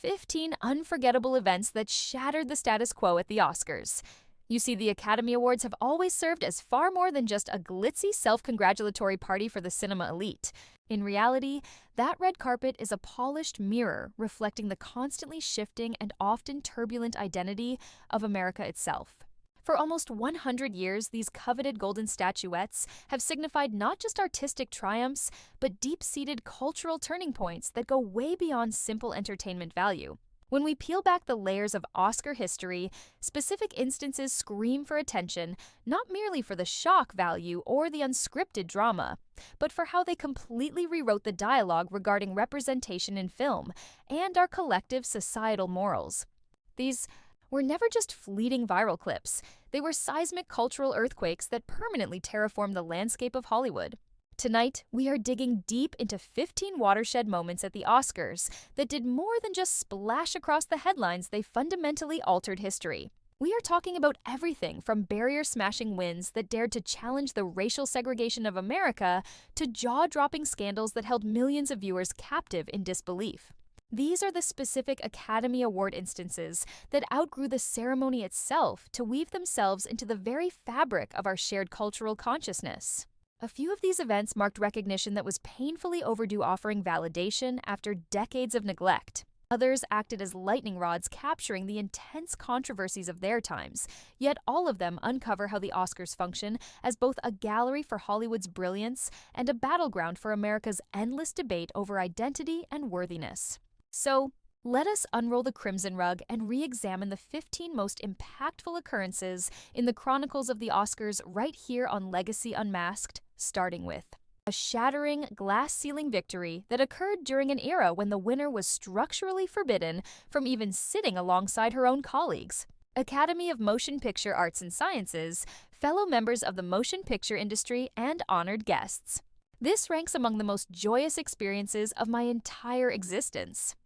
15 unforgettable events that shattered the status quo at the Oscars. You see, the Academy Awards have always served as far more than just a glitzy, self-congratulatory party for the cinema elite. In reality, that red carpet is a polished mirror reflecting the constantly shifting and often turbulent identity of America itself. For almost 100 years, these coveted golden statuettes have signified not just artistic triumphs, but deep-seated cultural turning points that go way beyond simple entertainment value. When we peel back the layers of Oscar history, specific instances scream for attention, not merely for the shock value or the unscripted drama, but for how they completely rewrote the dialogue regarding representation in film and our collective societal morals. These were never just fleeting viral clips. They were seismic cultural earthquakes that permanently terraformed the landscape of Hollywood. Tonight, we are digging deep into 15 watershed moments at the Oscars that did more than just splash across the headlines. They fundamentally altered history. We are talking about everything from barrier-smashing wins that dared to challenge the racial segregation of America to jaw-dropping scandals that held millions of viewers captive in disbelief. These are the specific Academy Award instances that outgrew the ceremony itself to weave themselves into the very fabric of our shared cultural consciousness. A few of these events marked recognition that was painfully overdue, offering validation after decades of neglect. Others acted as lightning rods, capturing the intense controversies of their times, yet all of them uncover how the Oscars function as both a gallery for Hollywood's brilliance and a battleground for America's endless debate over identity and worthiness. So, let us unroll the crimson rug and re-examine the 15 most impactful occurrences in the chronicles of the Oscars right here on Legacy Unmasked, starting with a shattering glass-ceiling victory that occurred during an era when the winner was structurally forbidden from even sitting alongside her own colleagues. Academy of Motion Picture Arts and Sciences, fellow members of the motion picture industry, and honored guests. This ranks among the most joyous experiences of my entire existence.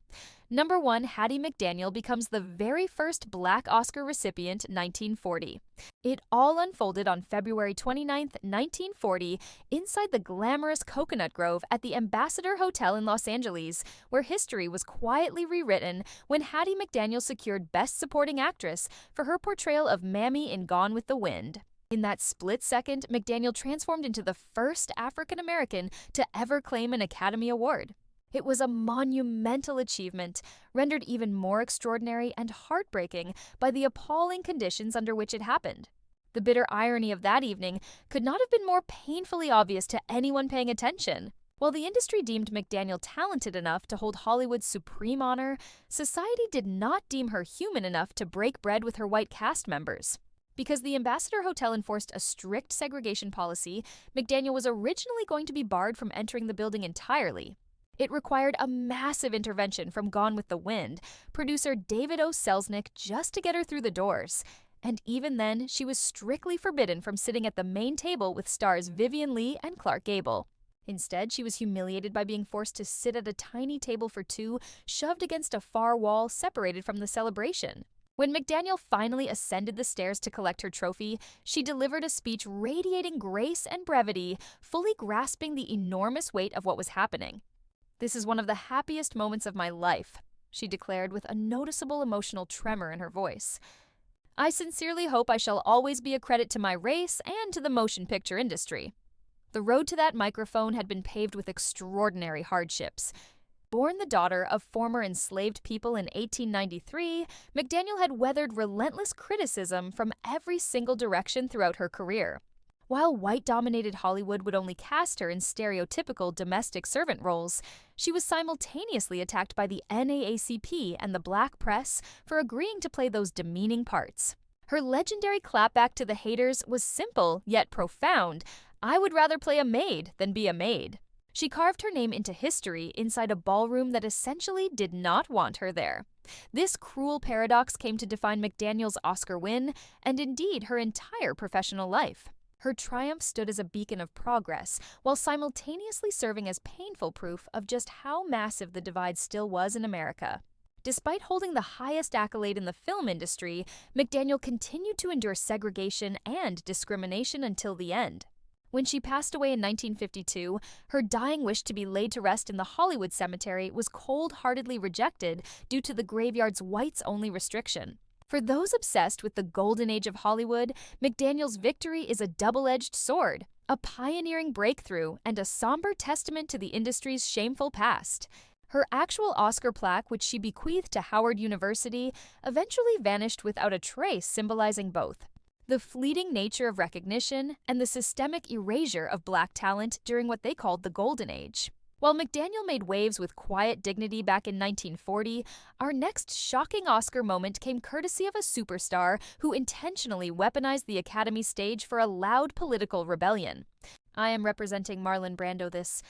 Number 1, Hattie McDaniel becomes the very first Black Oscar recipient, 1940. It all unfolded on February 29, 1940, inside the glamorous Coconut Grove at the Ambassador Hotel in Los Angeles, where history was quietly rewritten when Hattie McDaniel secured Best Supporting Actress for her portrayal of Mammy in Gone with the Wind. In that split second, McDaniel transformed into the first African American to ever claim an Academy Award. It was a monumental achievement, rendered even more extraordinary and heartbreaking by the appalling conditions under which it happened. The bitter irony of that evening could not have been more painfully obvious to anyone paying attention. While the industry deemed McDaniel talented enough to hold Hollywood's supreme honor, society did not deem her human enough to break bread with her white cast members. Because the Ambassador Hotel enforced a strict segregation policy, McDaniel was originally going to be barred from entering the building entirely. It required a massive intervention from Gone with the Wind, producer David O. Selznick, just to get her through the doors. And even then, she was strictly forbidden from sitting at the main table with stars Vivien Leigh and Clark Gable. Instead, she was humiliated by being forced to sit at a tiny table for two, shoved against a far wall separated from the celebration. When McDaniel finally ascended the stairs to collect her trophy, she delivered a speech radiating grace and brevity, fully grasping the enormous weight of what was happening. "This is one of the happiest moments of my life," she declared with a noticeable emotional tremor in her voice. "I sincerely hope I shall always be a credit to my race and to the motion picture industry." The road to that microphone had been paved with extraordinary hardships. Born the daughter of former enslaved people in 1893, McDaniel had weathered relentless criticism from every single direction throughout her career. While white-dominated Hollywood would only cast her in stereotypical domestic servant roles, she was simultaneously attacked by the NAACP and the black press for agreeing to play those demeaning parts. Her legendary clapback to the haters was simple yet profound: "I would rather play a maid than be a maid." She carved her name into history inside a ballroom that essentially did not want her there. This cruel paradox came to define McDaniel's Oscar win, and indeed her entire professional life. Her triumph stood as a beacon of progress, while simultaneously serving as painful proof of just how massive the divide still was in America. Despite holding the highest accolade in the film industry, McDaniel continued to endure segregation and discrimination until the end. When she passed away in 1952, her dying wish to be laid to rest in the Hollywood cemetery was cold-heartedly rejected due to the graveyard's whites-only restriction. For those obsessed with the golden age of Hollywood, McDaniel's victory is a double-edged sword, a pioneering breakthrough, and a somber testament to the industry's shameful past. Her actual Oscar plaque, which she bequeathed to Howard University, eventually vanished without a trace symbolizing both the fleeting nature of recognition and the systemic erasure of Black talent during what they called the Golden Age. While McDaniel made waves with quiet dignity back in 1940, our next shocking Oscar moment came courtesy of a superstar who intentionally weaponized the Academy stage for a loud political rebellion. I am representing Marlon Brando this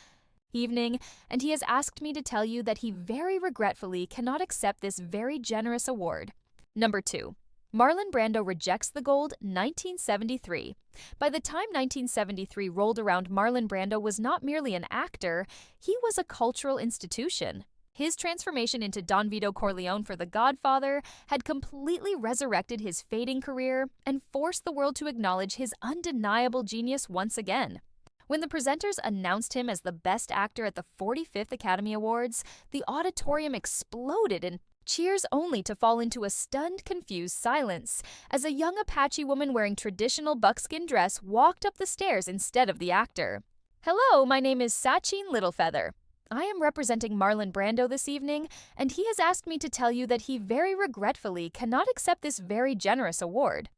evening, and he has asked me to tell you that he very regretfully cannot accept this very generous award. Number 2. Marlon Brando rejects the gold 1973. By the time 1973 rolled around, Marlon Brando was not merely an actor, he was a cultural institution. His transformation into Don Vito Corleone for The Godfather had completely resurrected his fading career and forced the world to acknowledge his undeniable genius once again. When the presenters announced him as the best actor at the 45th Academy Awards, the auditorium exploded in cheers only to fall into a stunned, confused silence as a young Apache woman wearing traditional buckskin dress walked up the stairs instead of the actor. Hello, my name is Sachin Littlefeather. I am representing Marlon Brando this evening, and he has asked me to tell you that he very regretfully cannot accept this very generous award.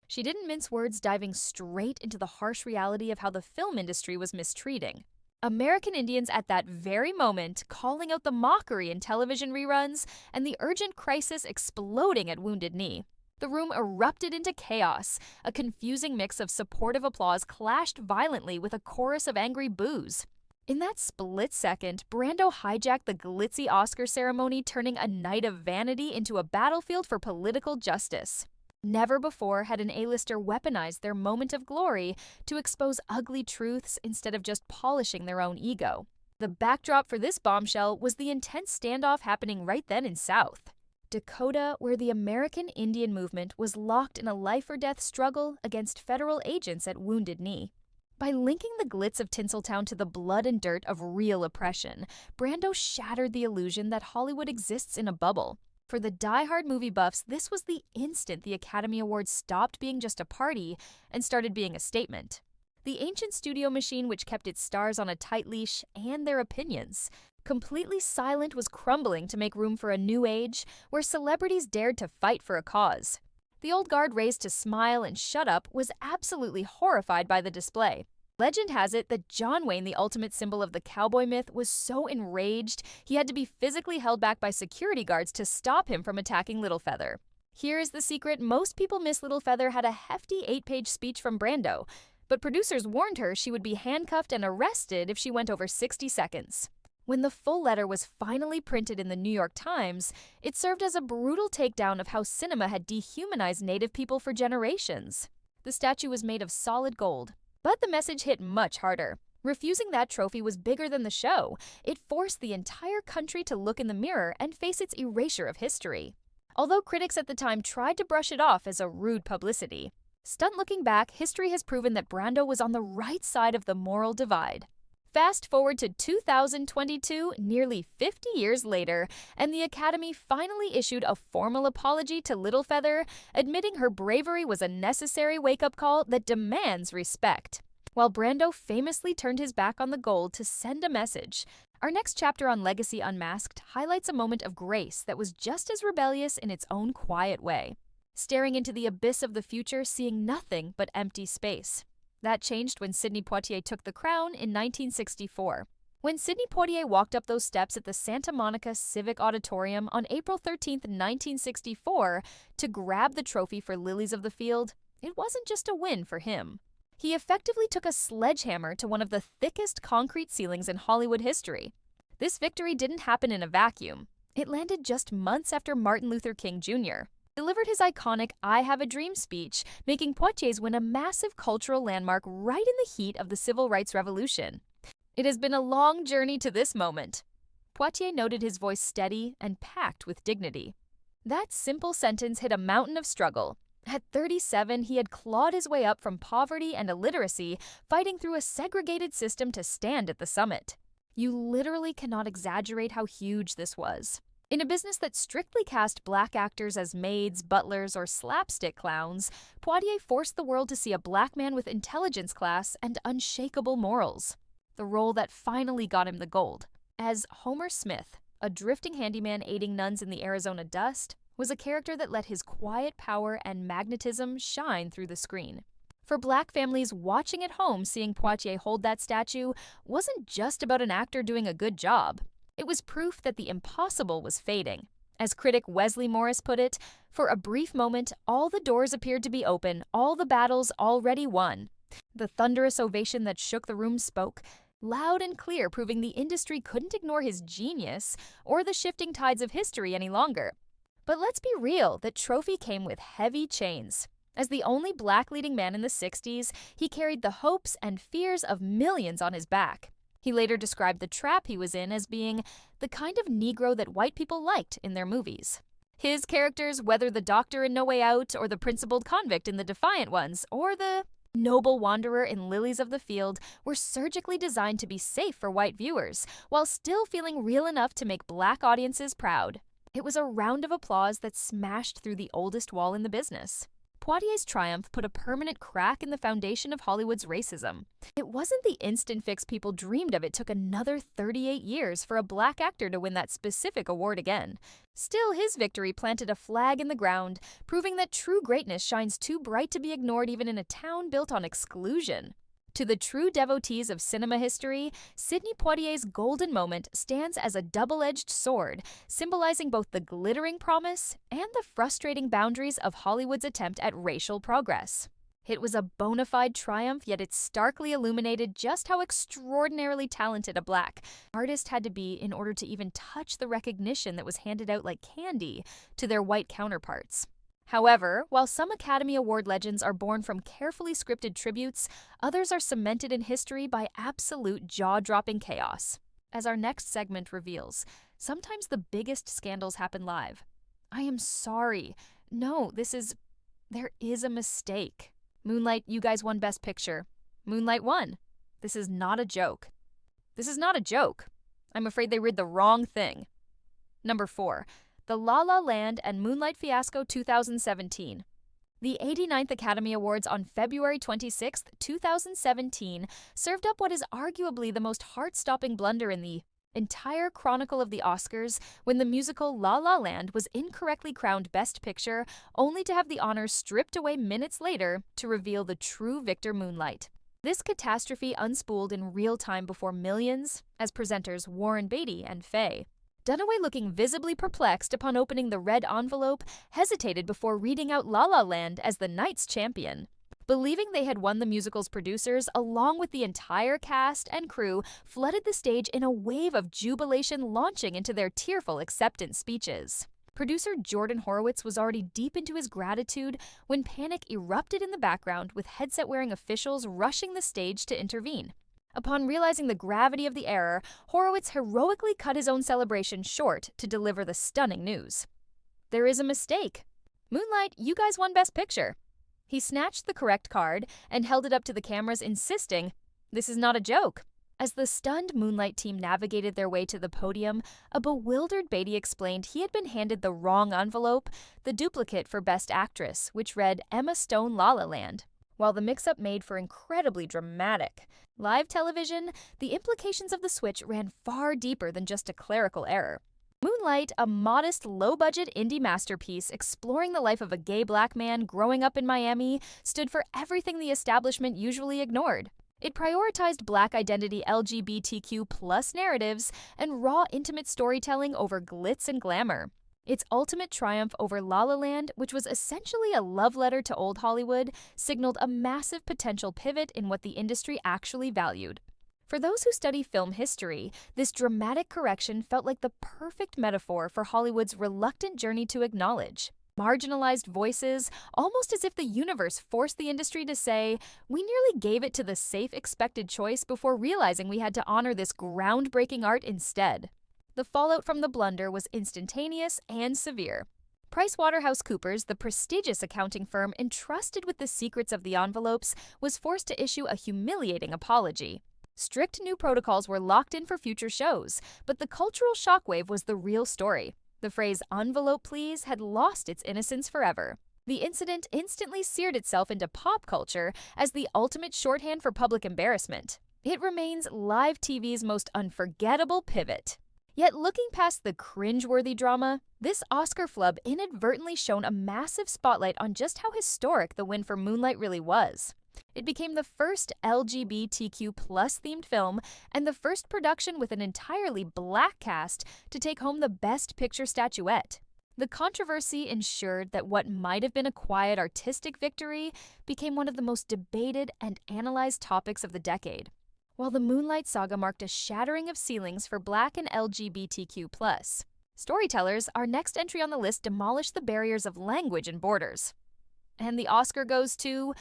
She didn't mince words, diving straight into the harsh reality of how the film industry was mistreating American Indians at that very moment, calling out the mockery in television reruns and the urgent crisis exploding at Wounded Knee. The room erupted into chaos. A confusing mix of supportive applause clashed violently with a chorus of angry boos. In that split second, Brando hijacked the glitzy Oscar ceremony, turning a night of vanity into a battlefield for political justice. Never before had an A-lister weaponized their moment of glory to expose ugly truths instead of just polishing their own ego. The backdrop for this bombshell was the intense standoff happening right then in South Dakota, where the American Indian movement was locked in a life-or-death struggle against federal agents at Wounded Knee. By linking the glitz of Tinseltown to the blood and dirt of real oppression, Brando shattered the illusion that Hollywood exists in a bubble. For the die-hard movie buffs, this was the instant the Academy Awards stopped being just a party and started being a statement. The ancient studio machine which kept its stars on a tight leash and their opinions, completely silent, was crumbling to make room for a new age where celebrities dared to fight for a cause. The old guard, raised to smile and shut up, was absolutely horrified by the display. Legend has it that John Wayne, the ultimate symbol of the cowboy myth, was so enraged he had to be physically held back by security guards to stop him from attacking Littlefeather. Here is the secret: most people miss Littlefeather had a hefty 8-page speech from Brando, but producers warned her she would be handcuffed and arrested if she went over 60 seconds. When the full letter was finally printed in the New York Times, it served as a brutal takedown of how cinema had dehumanized Native people for generations. The statue was made of solid gold. But the message hit much harder. Refusing that trophy was bigger than the show. It forced the entire country to look in the mirror and face its erasure of history. Although critics at the time tried to brush it off as a rude publicity, looking back, history has proven that Brando was on the right side of the moral divide. Fast forward to 2022, nearly 50 years later, and the Academy finally issued a formal apology to Littlefeather, admitting her bravery was a necessary wake-up call that demands respect. While Brando famously turned his back on the gold to send a message, our next chapter on Legacy Unmasked highlights a moment of grace that was just as rebellious in its own quiet way. Staring into the abyss of the future, seeing nothing but empty space. That changed when Sidney Poitier took the crown in 1964. When Sidney Poitier walked up those steps at the Santa Monica Civic Auditorium on April 13, 1964, to grab the trophy for Lilies of the Field, it wasn't just a win for him. He effectively took a sledgehammer to one of the thickest concrete ceilings in Hollywood history. This victory didn't happen in a vacuum. It landed just months after Martin Luther King Jr. delivered his iconic "I Have a Dream" speech, making Poitier's win a massive cultural landmark right in the heat of the Civil Rights Revolution. It has been a long journey to this moment. Poitier noted, his voice steady and packed with dignity. That simple sentence hid a mountain of struggle. At 37, he had clawed his way up from poverty and illiteracy, fighting through a segregated system to stand at the summit. You literally cannot exaggerate how huge this was. In a business that strictly cast black actors as maids, butlers, or slapstick clowns, Poitier forced the world to see a black man with intelligence class and unshakable morals. The role that finally got him the gold. As Homer Smith, a drifting handyman aiding nuns in the Arizona dust, was a character that let his quiet power and magnetism shine through the screen. For black families watching at home, seeing Poitier hold that statue wasn't just about an actor doing a good job. It was proof that the impossible was fading. As critic Wesley Morris put it, for a brief moment, all the doors appeared to be open, all the battles already won. The thunderous ovation that shook the room spoke, loud and clear, proving the industry couldn't ignore his genius or the shifting tides of history any longer. But let's be real, that trophy came with heavy chains. As the only black leading man in the 60s, he carried the hopes and fears of millions on his back. He later described the trap he was in as being the kind of Negro that white people liked in their movies. His characters, whether the doctor in No Way Out, or the principled convict in The Defiant Ones, or the noble wanderer in Lilies of the Field, were surgically designed to be safe for white viewers, while still feeling real enough to make black audiences proud. It was a round of applause that smashed through the oldest wall in the business. Poitier's triumph put a permanent crack in the foundation of Hollywood's racism. It wasn't the instant fix people dreamed of. It took another 38 years for a black actor to win that specific award again. Still, his victory planted a flag in the ground, proving that true greatness shines too bright to be ignored even in a town built on exclusion. To the true devotees of cinema history, Sidney Poitier's golden moment stands as a double-edged sword, symbolizing both the glittering promise and the frustrating boundaries of Hollywood's attempt at racial progress. It was a bona fide triumph, yet it starkly illuminated just how extraordinarily talented a black artist had to be in order to even touch the recognition that was handed out like candy to their white counterparts. However, while some Academy Award legends are born from carefully scripted tributes, others are cemented in history by absolute jaw-dropping chaos. As our next segment reveals, sometimes the biggest scandals happen live. I am sorry. No, there is a mistake. Moonlight, you guys won Best Picture. Moonlight won. This is not a joke. This is not a joke. I'm afraid they read the wrong thing. Number 4. The La La Land and Moonlight Fiasco 2017. The 89th Academy Awards on February 26, 2017, served up what is arguably the most heart-stopping blunder in the entire chronicle of the Oscars when the musical La La Land was incorrectly crowned Best Picture, only to have the honors stripped away minutes later to reveal the true victor Moonlight. This catastrophe unspooled in real time before millions, as presenters Warren Beatty and Faye. Dunaway, looking visibly perplexed upon opening the red envelope, hesitated before reading out La La Land as the night's champion. Believing they had won, the musical's producers, along with the entire cast and crew, flooded the stage in a wave of jubilation, launching into their tearful acceptance speeches. Producer Jordan Horowitz was already deep into his gratitude when panic erupted in the background, with headset-wearing officials rushing the stage to intervene. Upon realizing the gravity of the error, Horowitz heroically cut his own celebration short to deliver the stunning news. There is a mistake. Moonlight, you guys won Best Picture. He snatched the correct card and held it up to the cameras, insisting, "This is not a joke." As the stunned Moonlight team navigated their way to the podium, a bewildered Beatty explained he had been handed the wrong envelope, the duplicate for Best Actress, which read Emma Stone La La Land. While the mix-up made for incredibly dramatic live television, the implications of the switch ran far deeper than just a clerical error. Moonlight, a modest, low-budget indie masterpiece exploring the life of a gay black man growing up in Miami, stood for everything the establishment usually ignored. It prioritized black identity LGBTQ+ narratives and raw, intimate storytelling over glitz and glamour. Its ultimate triumph over La La Land, which was essentially a love letter to old Hollywood, signaled a massive potential pivot in what the industry actually valued. For those who study film history, this dramatic correction felt like the perfect metaphor for Hollywood's reluctant journey to acknowledge marginalized voices, almost as if the universe forced the industry to say, "We nearly gave it to the safe, expected choice before realizing we had to honor this groundbreaking art instead." The fallout from the blunder was instantaneous and severe. PricewaterhouseCoopers, the prestigious accounting firm entrusted with the secrets of the envelopes, was forced to issue a humiliating apology. Strict new protocols were locked in for future shows, but the cultural shockwave was the real story. The phrase "envelope please" had lost its innocence forever. The incident instantly seared itself into pop culture as the ultimate shorthand for public embarrassment. It remains live TV's most unforgettable pivot. Yet looking past the cringe-worthy drama, this Oscar flub inadvertently shone a massive spotlight on just how historic the win for Moonlight really was. It became the first LGBTQ+ themed film and the first production with an entirely black cast to take home the Best Picture statuette. The controversy ensured that what might have been a quiet artistic victory became one of the most debated and analyzed topics of the decade. While the Moonlight saga marked a shattering of ceilings for Black and LGBTQ+ storytellers, our next entry on the list demolished the barriers of language and borders. And the Oscar goes to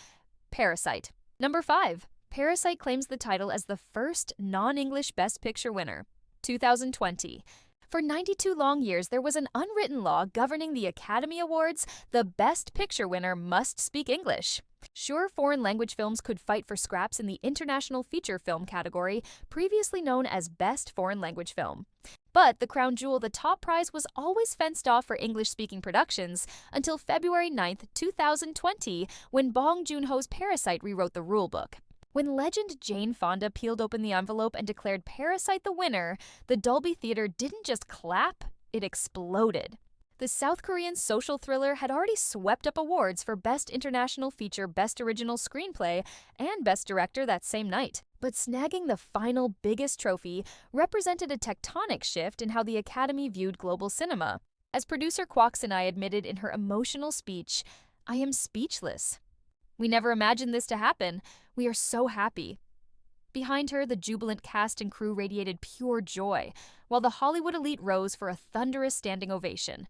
Parasite. Number 5. Parasite claims the title as the first non-English Best Picture winner. 2020. For 92 long years, there was an unwritten law governing the Academy Awards. The Best Picture winner must speak English. Sure, foreign language films could fight for scraps in the International Feature Film category, previously known as Best Foreign Language Film. But the crown jewel, the top prize, was always fenced off for English-speaking productions until February 9, 2020, when Bong Joon-ho's Parasite rewrote the rulebook. When legend Jane Fonda peeled open the envelope and declared Parasite the winner, the Dolby Theater didn't just clap, it exploded. The South Korean social thriller had already swept up awards for Best International Feature, Best Original Screenplay, and Best Director that same night. But snagging the final biggest trophy represented a tectonic shift in how the Academy viewed global cinema. As producer Kwok Sinai admitted in her emotional speech, "I am speechless. We never imagined this to happen. We are so happy." Behind her, the jubilant cast and crew radiated pure joy, while the Hollywood elite rose for a thunderous standing ovation.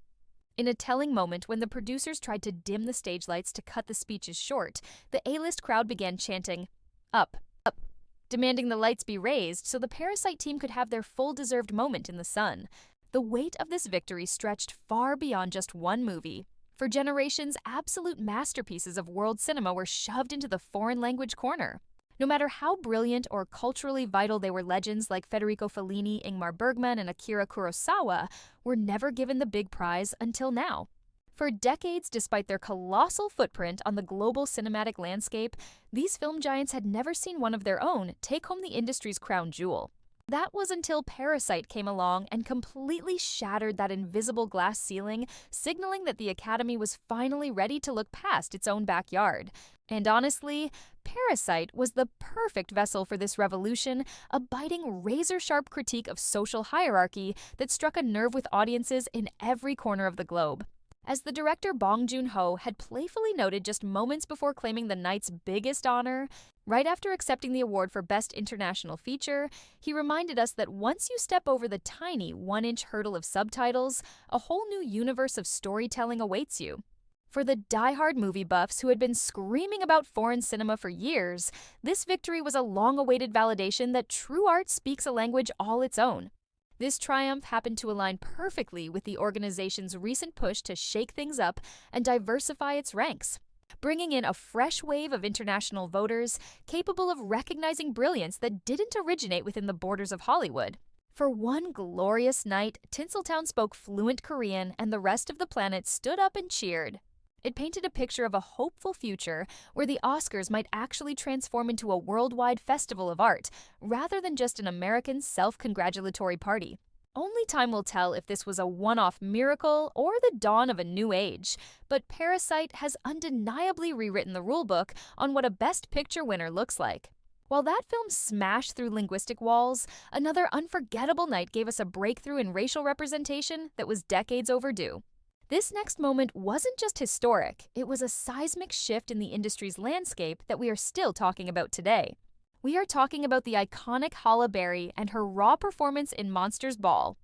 In a telling moment when the producers tried to dim the stage lights to cut the speeches short, the A-list crowd began chanting, "Up, up," demanding the lights be raised so the Parasite team could have their full-deserved moment in the sun. The weight of this victory stretched far beyond just one movie. For generations, absolute masterpieces of world cinema were shoved into the foreign language corner. No matter how brilliant or culturally vital they were, legends like Federico Fellini, Ingmar Bergman, and Akira Kurosawa were never given the big prize until now. For decades, despite their colossal footprint on the global cinematic landscape, these film giants had never seen one of their own take home the industry's crown jewel. That was until Parasite came along and completely shattered that invisible glass ceiling, signaling that the Academy was finally ready to look past its own backyard. And honestly, Parasite was the perfect vessel for this revolution, a biting, razor-sharp critique of social hierarchy that struck a nerve with audiences in every corner of the globe. As the director Bong Joon-ho had playfully noted just moments before claiming the night's biggest honor, right after accepting the award for Best International Feature, he reminded us that once you step over the tiny 1-inch hurdle of subtitles, a whole new universe of storytelling awaits you. For the die-hard movie buffs who had been screaming about foreign cinema for years, this victory was a long-awaited validation that true art speaks a language all its own. This triumph happened to align perfectly with the organization's recent push to shake things up and diversify its ranks, bringing in a fresh wave of international voters capable of recognizing brilliance that didn't originate within the borders of Hollywood. For one glorious night, Tinseltown spoke fluent Korean and the rest of the planet stood up and cheered. It painted a picture of a hopeful future where the Oscars might actually transform into a worldwide festival of art, rather than just an American self-congratulatory party. Only time will tell if this was a one-off miracle or the dawn of a new age, but Parasite has undeniably rewritten the rulebook on what a Best Picture winner looks like. While that film smashed through linguistic walls, another unforgettable night gave us a breakthrough in racial representation that was decades overdue. This next moment wasn't just historic, it was a seismic shift in the industry's landscape that we are still talking about today. We are talking about the iconic Halle Berry and her raw performance in Monsters Ball.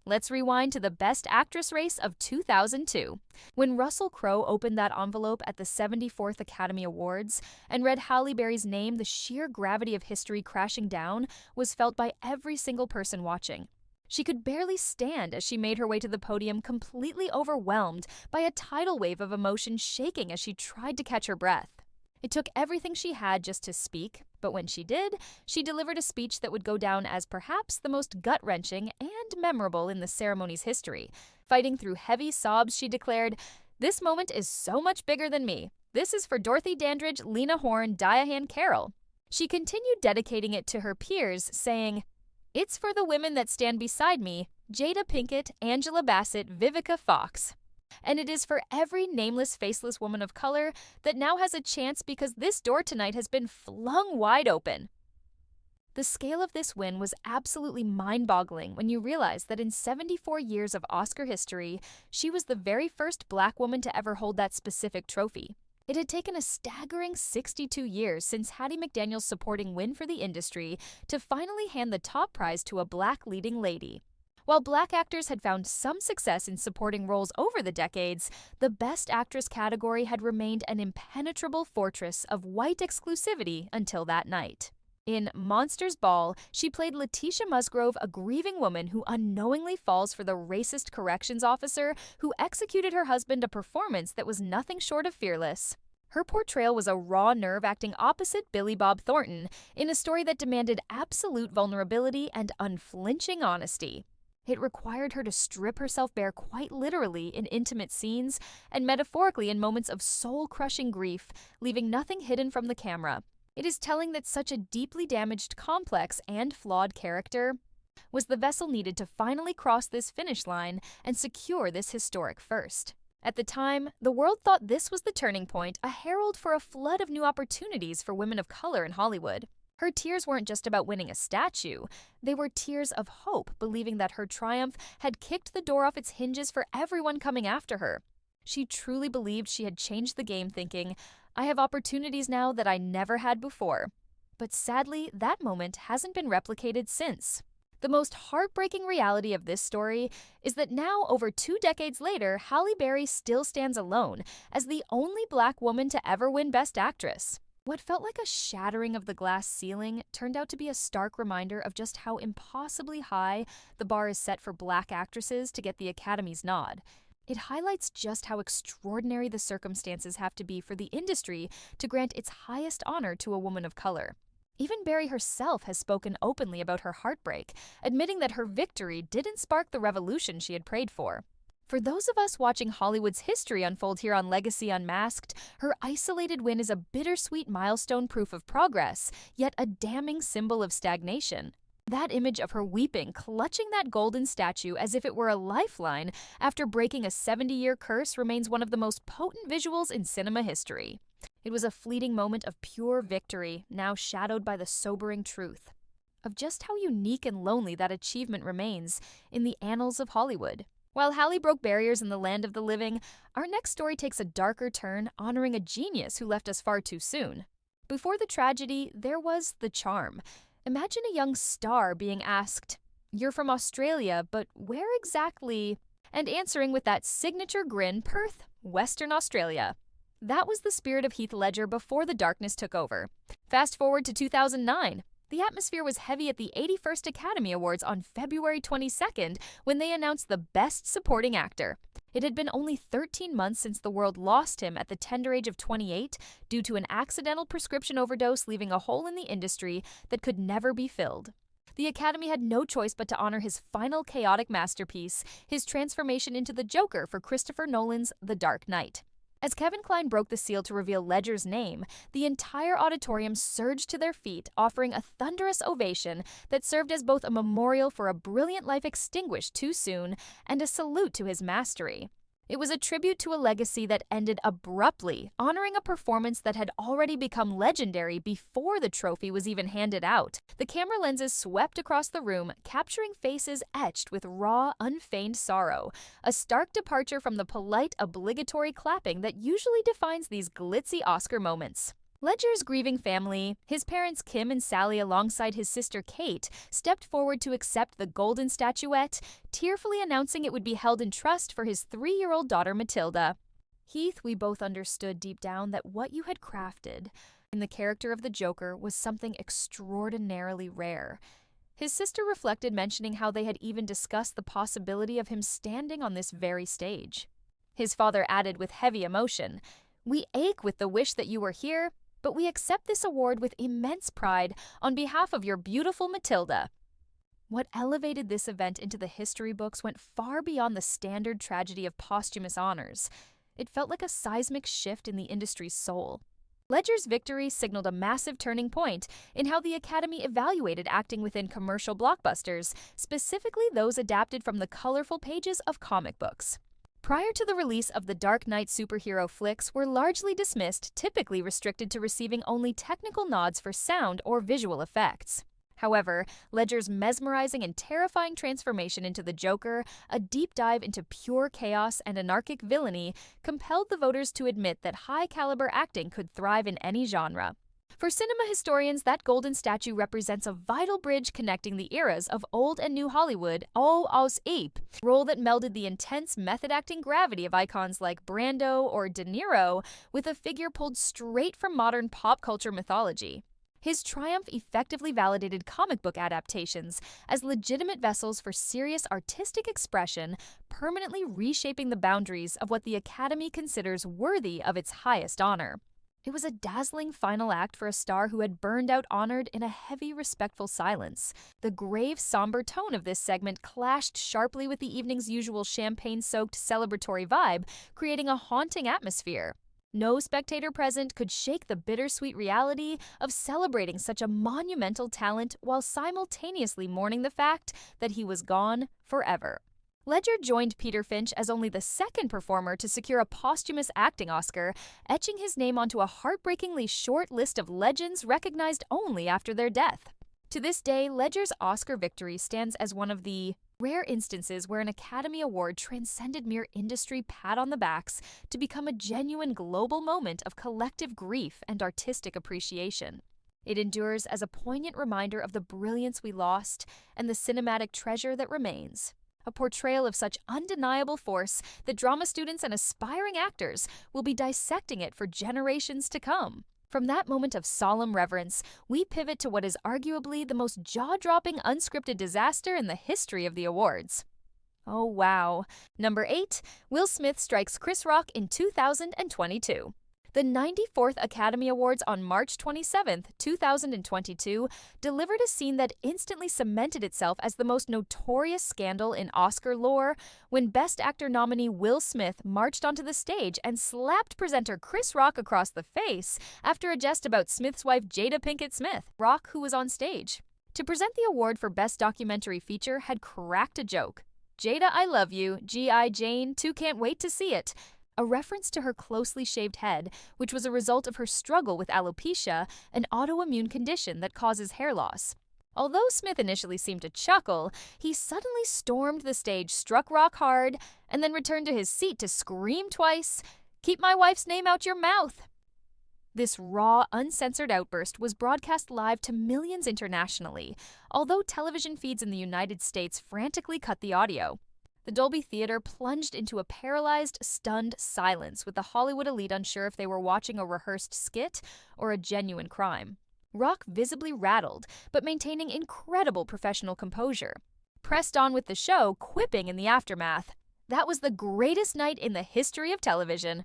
Let's rewind to the Best Actress race of 2002. When Russell Crowe opened that envelope at the 74th Academy Awards and read Halle Berry's name, the sheer gravity of history crashing down was felt by every single person watching. She could barely stand as she made her way to the podium, completely overwhelmed by a tidal wave of emotion, shaking as she tried to catch her breath. It took everything she had just to speak, but when she did, she delivered a speech that would go down as perhaps the most gut-wrenching and memorable in the ceremony's history. Fighting through heavy sobs, she declared, "This moment is so much bigger than me. This is for Dorothy Dandridge, Lena Horne, Diane Carroll." She continued dedicating it to her peers, saying, "It's for the women that stand beside me, Jada Pinkett, Angela Bassett, Vivica Fox. And it is for every nameless, faceless woman of color that now has a chance because this door tonight has been flung wide open." The scale of this win was absolutely mind-boggling when you realize that in 74 years of Oscar history, she was the very first Black woman to ever hold that specific trophy. It had taken a staggering 62 years since Hattie McDaniel's supporting win for the industry to finally hand the top prize to a Black leading lady. While Black actors had found some success in supporting roles over the decades, the Best Actress category had remained an impenetrable fortress of white exclusivity until that night. In Monsters Ball, she played Letitia Musgrove, a grieving woman who unknowingly falls for the racist corrections officer who executed her husband, a performance that was nothing short of fearless. Her portrayal was a raw nerve acting opposite Billy Bob Thornton in a story that demanded absolute vulnerability and unflinching honesty. It required her to strip herself bare quite literally in intimate scenes and metaphorically in moments of soul-crushing grief, leaving nothing hidden from the camera. It is telling that such a deeply damaged, complex, and flawed character was the vessel needed to finally cross this finish line and secure this historic first. At the time, the world thought this was the turning point, a herald for a flood of new opportunities for women of color in Hollywood. Her tears weren't just about winning a statue. They were tears of hope, believing that her triumph had kicked the door off its hinges for everyone coming after her. She truly believed she had changed the game, thinking, "I have opportunities now that I never had before." But sadly, that moment hasn't been replicated since. The most heartbreaking reality of this story is that now, over 2 decades later, Halle Berry still stands alone as the only Black woman to ever win Best Actress. What felt like a shattering of the glass ceiling turned out to be a stark reminder of just how impossibly high the bar is set for Black actresses to get the Academy's nod. It highlights just how extraordinary the circumstances have to be for the industry to grant its highest honor to a woman of color. Even Berry herself has spoken openly about her heartbreak, admitting that her victory didn't spark the revolution she had prayed for. For those of us watching Hollywood's history unfold here on Legacy Unmasked, her isolated win is a bittersweet milestone proof of progress, yet a damning symbol of stagnation. That image of her weeping, clutching that golden statue as if it were a lifeline after breaking a 70-year curse remains one of the most potent visuals in cinema history. It was a fleeting moment of pure victory, now shadowed by the sobering truth of just how unique and lonely that achievement remains in the annals of Hollywood. While Halle broke barriers in the land of the living, our next story takes a darker turn, honoring a genius who left us far too soon. Before the tragedy, there was the charm. Imagine a young star being asked, "You're from Australia, but where exactly?" and answering with that signature grin, "Perth, Western Australia." That was the spirit of Heath Ledger before the darkness took over. Fast forward to 2009. The atmosphere was heavy at the 81st Academy Awards on February 22nd when they announced the Best Supporting Actor. It had been only 13 months since the world lost him at the tender age of 28 due to an accidental prescription overdose, leaving a hole in the industry that could never be filled. The Academy had no choice but to honor his final chaotic masterpiece, his transformation into the Joker for Christopher Nolan's The Dark Knight. As Kevin Kline broke the seal to reveal Ledger's name, the entire auditorium surged to their feet, offering a thunderous ovation that served as both a memorial for a brilliant life extinguished too soon and a salute to his mastery. It was a tribute to a legacy that ended abruptly, honoring a performance that had already become legendary before the trophy was even handed out. The camera lenses swept across the room, capturing faces etched with raw, unfeigned sorrow, a stark departure from the polite, obligatory clapping that usually defines these glitzy Oscar moments. Ledger's grieving family, his parents Kim and Sally alongside his sister Kate, stepped forward to accept the golden statuette, tearfully announcing it would be held in trust for his 3-year-old daughter Matilda. "Heath, we both understood deep down that what you had crafted in the character of the Joker was something extraordinarily rare." His sister reflected, mentioning how they had even discussed the possibility of him standing on this very stage. His father added with heavy emotion, "We ache with the wish that you were here, but we accept this award with immense pride on behalf of your beautiful Matilda." What elevated this event into the history books went far beyond the standard tragedy of posthumous honors. It felt like a seismic shift in the industry's soul. Ledger's victory signaled a massive turning point in how the Academy evaluated acting within commercial blockbusters, specifically those adapted from the colorful pages of comic books. Prior to the release of the Dark Knight superhero flicks were largely dismissed, typically restricted to receiving only technical nods for sound or visual effects. However, Ledger's mesmerizing and terrifying transformation into the Joker, a deep dive into pure chaos and anarchic villainy, compelled the voters to admit that high-caliber acting could thrive in any genre. For cinema historians, that golden statue represents a vital bridge connecting the eras of old and new Hollywood, all aus Ape, role that melded the intense method-acting gravity of icons like Brando or De Niro with a figure pulled straight from modern pop culture mythology. His triumph effectively validated comic book adaptations as legitimate vessels for serious artistic expression, permanently reshaping the boundaries of what the Academy considers worthy of its highest honor. It was a dazzling final act for a star who had burned out honored in a heavy, respectful silence. The grave, somber tone of this segment clashed sharply with the evening's usual champagne-soaked celebratory vibe, creating a haunting atmosphere. No spectator present could shake the bittersweet reality of celebrating such a monumental talent while simultaneously mourning the fact that he was gone forever. Ledger joined Peter Finch as only the second performer to secure a posthumous acting Oscar, etching his name onto a heartbreakingly short list of legends recognized only after their death. To this day, Ledger's Oscar victory stands as one of the rare instances where an Academy Award transcended mere industry pat-on-the-backs to become a genuine global moment of collective grief and artistic appreciation. It endures as a poignant reminder of the brilliance we lost and the cinematic treasure that remains. A portrayal of such undeniable force that drama students and aspiring actors will be dissecting it for generations to come. From that moment of solemn reverence, we pivot to what is arguably the most jaw-dropping unscripted disaster in the history of the awards. Oh wow. Number 8, Will Smith strikes Chris Rock in 2022. The 94th Academy Awards on March 27, 2022, delivered a scene that instantly cemented itself as the most notorious scandal in Oscar lore when Best Actor nominee Will Smith marched onto the stage and slapped presenter Chris Rock across the face after a jest about Smith's wife Jada Pinkett Smith, Rock, who was on stage. To present the award for Best Documentary Feature, had cracked a joke. "Jada, I love you. G.I. Jane 2 can't wait to see it." A reference to her closely shaved head, which was a result of her struggle with alopecia, an autoimmune condition that causes hair loss. Although Smith initially seemed to chuckle, he suddenly stormed the stage, struck Rock hard, and then returned to his seat to scream twice, "Keep my wife's name out your mouth!" This raw, uncensored outburst was broadcast live to millions internationally, although television feeds in the United States frantically cut the audio. The Dolby Theater plunged into a paralyzed, stunned silence, with the Hollywood elite unsure if they were watching a rehearsed skit or a genuine crime. Rock visibly rattled, but maintaining incredible professional composure. Pressed on with the show, quipping in the aftermath, "That was the greatest night in the history of television."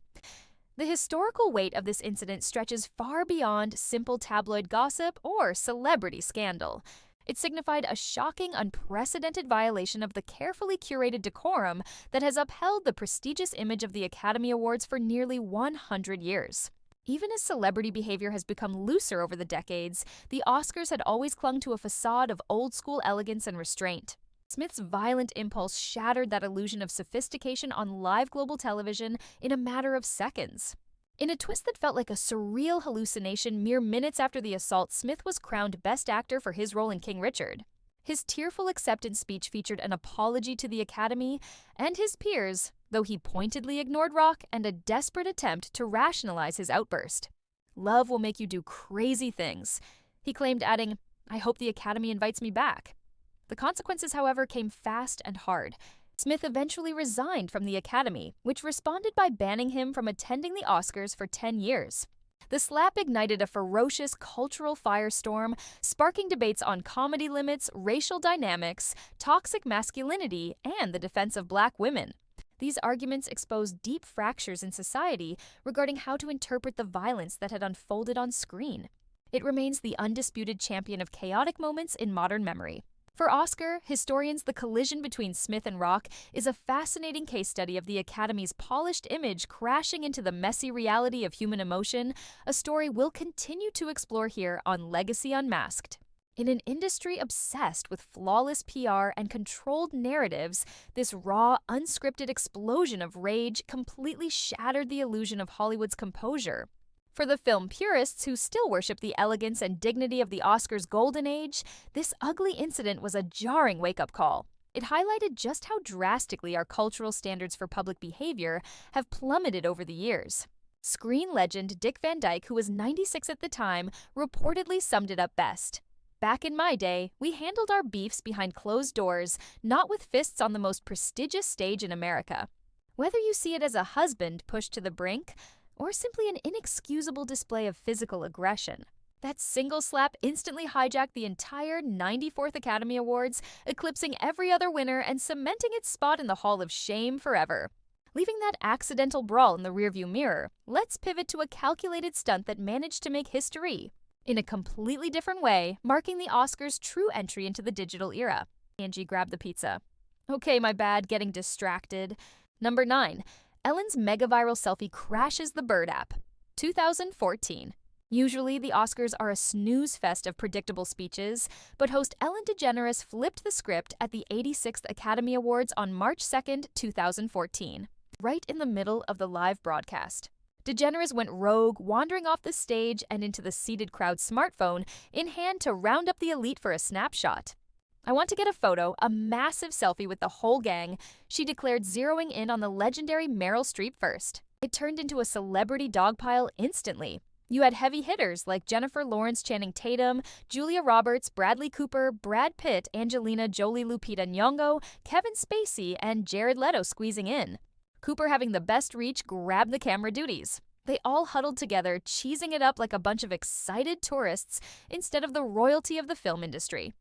The historical weight of this incident stretches far beyond simple tabloid gossip or celebrity scandal. It signified a shocking, unprecedented violation of the carefully curated decorum that has upheld the prestigious image of the Academy Awards for nearly 100 years. Even as celebrity behavior has become looser over the decades, the Oscars had always clung to a facade of old-school elegance and restraint. Smith's violent impulse shattered that illusion of sophistication on live global television in a matter of seconds. In a twist that felt like a surreal hallucination, mere minutes after the assault, Smith was crowned Best Actor for his role in King Richard. His tearful acceptance speech featured an apology to the Academy and his peers, though he pointedly ignored Rock, and a desperate attempt to rationalize his outburst. "Love will make you do crazy things," he claimed, adding, "I hope the Academy invites me back." The consequences, however, came fast and hard. Smith eventually resigned from the Academy, which responded by banning him from attending the Oscars for 10 years. The slap ignited a ferocious cultural firestorm, sparking debates on comedy limits, racial dynamics, toxic masculinity, and the defense of Black women. These arguments exposed deep fractures in society regarding how to interpret the violence that had unfolded on screen. It remains the undisputed champion of chaotic moments in modern memory. For Oscar, historians, the collision between Smith and Rock is a fascinating case study of the Academy's polished image crashing into the messy reality of human emotion, a story we'll continue to explore here on Legacy Unmasked. In an industry obsessed with flawless PR and controlled narratives, this raw, unscripted explosion of rage completely shattered the illusion of Hollywood's composure. For the film purists who still worship the elegance and dignity of the Oscars' golden age, this ugly incident was a jarring wake-up call. It highlighted just how drastically our cultural standards for public behavior have plummeted over the years. Screen legend Dick Van Dyke, who was 96 at the time, reportedly summed it up best. "Back in my day, we handled our beefs behind closed doors, not with fists on the most prestigious stage in America." Whether you see it as a husband pushed to the brink, or simply an inexcusable display of physical aggression, that single slap instantly hijacked the entire 94th Academy Awards, eclipsing every other winner and cementing its spot in the Hall of Shame forever. Leaving that accidental brawl in the rearview mirror, let's pivot to a calculated stunt that managed to make history in a completely different way, marking the Oscars' true entry into the digital era. Angie grabbed the pizza. Okay, my bad, getting distracted. Number 9. Ellen's mega-viral selfie crashes the Bird app. 2014. Usually, the Oscars are a snooze fest of predictable speeches, but host Ellen DeGeneres flipped the script at the 86th Academy Awards on March 2nd, 2014, right in the middle of the live broadcast. DeGeneres went rogue, wandering off the stage and into the seated crowd's smartphone in hand to round up the elite for a snapshot. "I want to get a photo, a massive selfie with the whole gang," she declared, zeroing in on the legendary Meryl Streep first. It turned into a celebrity dogpile instantly. You had heavy hitters like Jennifer Lawrence, Channing Tatum, Julia Roberts, Bradley Cooper, Brad Pitt, Angelina Jolie, Lupita Nyong'o, Kevin Spacey, and Jared Leto squeezing in. Cooper, having the best reach, grabbed the camera duties. They all huddled together, cheesing it up like a bunch of excited tourists instead of the royalty of the film industry.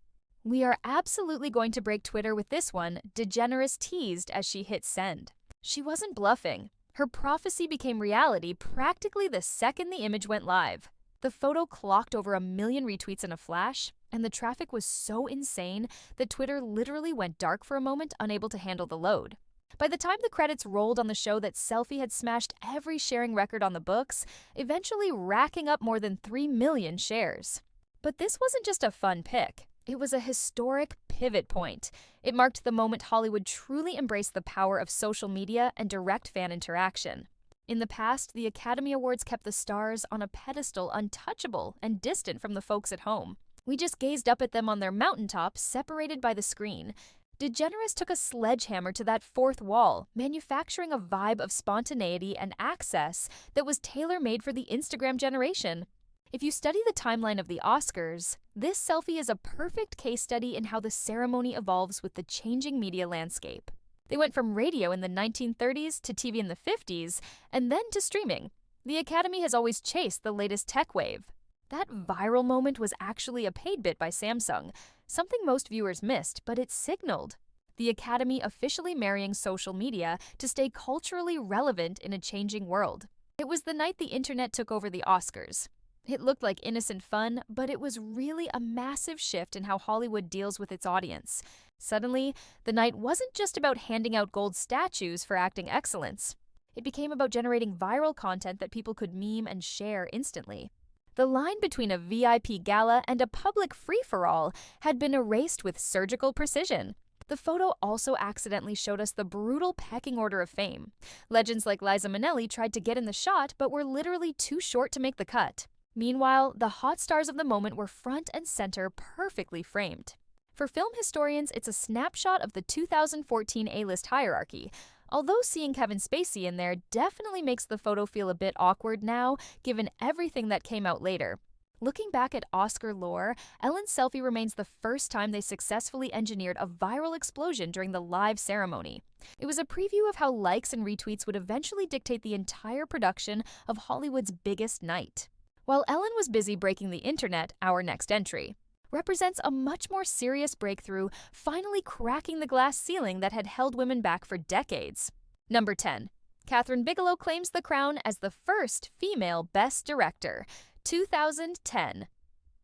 "We are absolutely going to break Twitter with this one," DeGeneres teased as she hit send. She wasn't bluffing. Her prophecy became reality practically the second the image went live. The photo clocked over 1 million retweets in a flash, and the traffic was so insane that Twitter literally went dark for a moment, unable to handle the load. By the time the credits rolled on the show, that selfie had smashed every sharing record on the books, eventually racking up more than 3 million shares. But this wasn't just a fun pic. It was a historic pivot point. It marked the moment Hollywood truly embraced the power of social media and direct fan interaction. In the past, the Academy Awards kept the stars on a pedestal untouchable and distant from the folks at home. We just gazed up at them on their mountaintop, separated by the screen. DeGeneres took a sledgehammer to that fourth wall, manufacturing a vibe of spontaneity and access that was tailor-made for the Instagram generation. If you study the timeline of the Oscars, this selfie is a perfect case study in how the ceremony evolves with the changing media landscape. They went from radio in the 1930s to TV in the 50s, and then to streaming. The Academy has always chased the latest tech wave. That viral moment was actually a paid bit by Samsung, something most viewers missed, but it signaled the Academy officially marrying social media to stay culturally relevant in a changing world. It was the night the internet took over the Oscars. It looked like innocent fun, but it was really a massive shift in how Hollywood deals with its audience. Suddenly, the night wasn't just about handing out gold statues for acting excellence. It became about generating viral content that people could meme and share instantly. The line between a VIP gala and a public free-for-all had been erased with surgical precision. The photo also accidentally showed us the brutal pecking order of fame. Legends like Liza Minnelli tried to get in the shot, but were literally too short to make the cut. Meanwhile, the hot stars of the moment were front and center, perfectly framed. For film historians, it's a snapshot of the 2014 A-list hierarchy, although seeing Kevin Spacey in there definitely makes the photo feel a bit awkward now, given everything that came out later. Looking back at Oscar lore, Ellen's selfie remains the first time they successfully engineered a viral explosion during the live ceremony. It was a preview of how likes and retweets would eventually dictate the entire production of Hollywood's biggest night. While Ellen was busy breaking the internet, our next entry represents a much more serious breakthrough, finally cracking the glass ceiling that had held women back for decades. Number 10. Kathryn Bigelow claims the crown as the first female Best Director, 2010.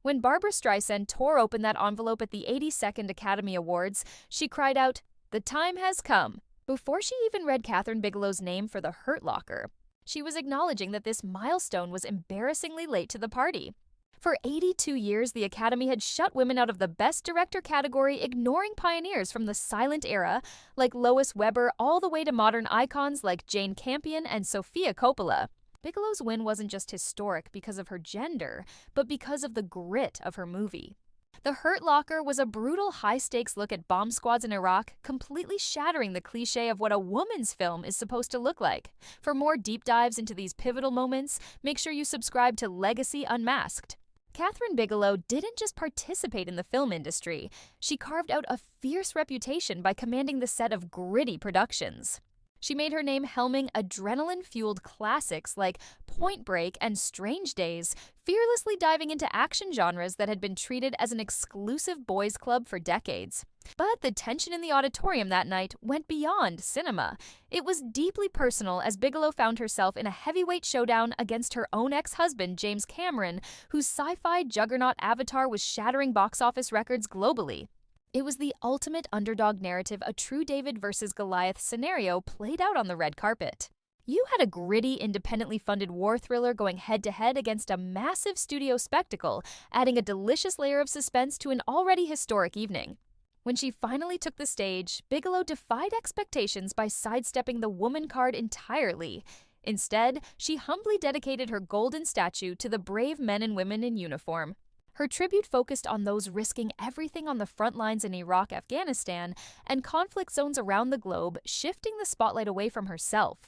When Barbra Streisand tore open that envelope at the 82nd Academy Awards, she cried out, "The time has come," before she even read Kathryn Bigelow's name for the Hurt Locker. She was acknowledging that this milestone was embarrassingly late to the party. For 82 years, the Academy had shut women out of the Best Director category, ignoring pioneers from the silent era like Lois Weber all the way to modern icons like Jane Campion and Sofia Coppola. Bigelow's win wasn't just historic because of her gender, but because of the grit of her movie. The Hurt Locker was a brutal, high-stakes look at bomb squads in Iraq, completely shattering the cliché of what a woman's film is supposed to look like. For more deep dives into these pivotal moments, make sure you subscribe to Legacy Unmasked. Kathryn Bigelow didn't just participate in the film industry, she carved out a fierce reputation by commanding the set of gritty productions. She made her name helming adrenaline-fueled classics like Point Break and Strange Days, fearlessly diving into action genres that had been treated as an exclusive boys' club for decades. But the tension in the auditorium that night went beyond cinema. It was deeply personal as Bigelow found herself in a heavyweight showdown against her own ex-husband, James Cameron, whose sci-fi juggernaut Avatar was shattering box office records globally. It was the ultimate underdog narrative, a true David versus Goliath scenario played out on the red carpet. You had a gritty, independently funded war thriller going head-to-head against a massive studio spectacle, adding a delicious layer of suspense to an already historic evening. When she finally took the stage, Bigelow defied expectations by sidestepping the woman card entirely. Instead, she humbly dedicated her golden statue to the brave men and women in uniform. Her tribute focused on those risking everything on the front lines in Iraq, Afghanistan, and conflict zones around the globe, shifting the spotlight away from herself.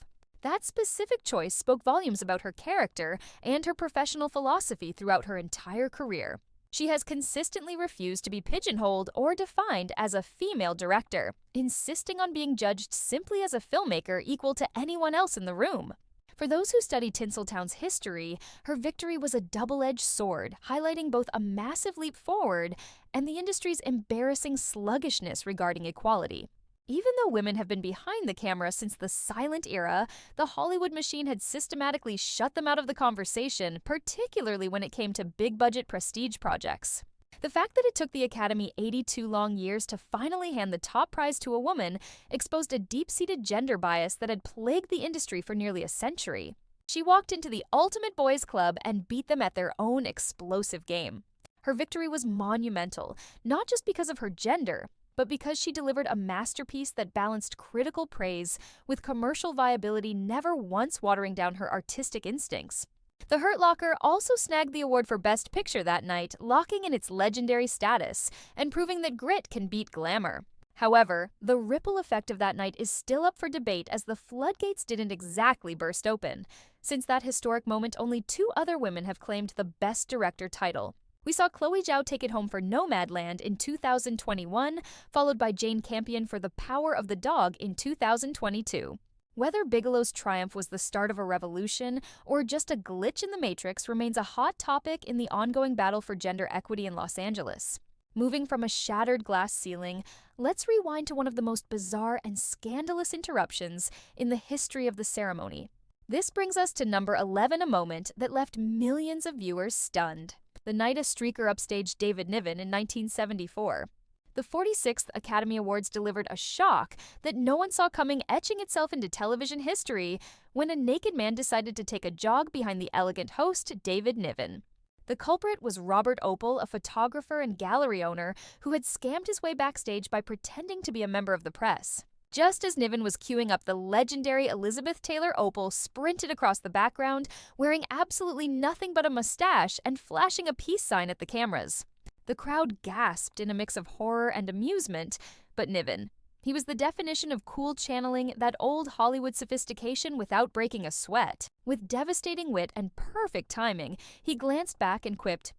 That specific choice spoke volumes about her character and her professional philosophy throughout her entire career. She has consistently refused to be pigeonholed or defined as a female director, insisting on being judged simply as a filmmaker equal to anyone else in the room. For those who study Tinseltown's history, her victory was a double-edged sword, highlighting both a massive leap forward and the industry's embarrassing sluggishness regarding equality. Even though women have been behind the camera since the silent era, the Hollywood machine had systematically shut them out of the conversation, particularly when it came to big-budget prestige projects. The fact that it took the Academy 82 long years to finally hand the top prize to a woman exposed a deep-seated gender bias that had plagued the industry for nearly a century. She walked into the ultimate boys' club and beat them at their own explosive game. Her victory was monumental, not just because of her gender, but because she delivered a masterpiece that balanced critical praise with commercial viability, never once watering down her artistic instincts. The Hurt Locker also snagged the award for Best Picture that night, locking in its legendary status and proving that grit can beat glamour. However, the ripple effect of that night is still up for debate as the floodgates didn't exactly burst open. Since that historic moment, only 2 other women have claimed the Best Director title. We saw Chloe Zhao take it home for Nomadland in 2021, followed by Jane Campion for The Power of the Dog in 2022. Whether Bigelow's triumph was the start of a revolution or just a glitch in the matrix remains a hot topic in the ongoing battle for gender equity in Los Angeles. Moving from a shattered glass ceiling, let's rewind to one of the most bizarre and scandalous interruptions in the history of the ceremony. This brings us to number 11, a moment that left millions of viewers stunned. The night a streaker upstaged David Niven in 1974. The 46th Academy Awards delivered a shock that no one saw coming, etching itself into television history when a naked man decided to take a jog behind the elegant host, David Niven. The culprit was Robert Opel, a photographer and gallery owner who had scammed his way backstage by pretending to be a member of the press. Just as Niven was queuing up, the legendary Elizabeth Taylor Opel sprinted across the background, wearing absolutely nothing but a mustache and flashing a peace sign at the cameras. The crowd gasped in a mix of horror and amusement, but Niven. He was the definition of cool channeling that old Hollywood sophistication without breaking a sweat. With devastating wit and perfect timing, he glanced back and quipped,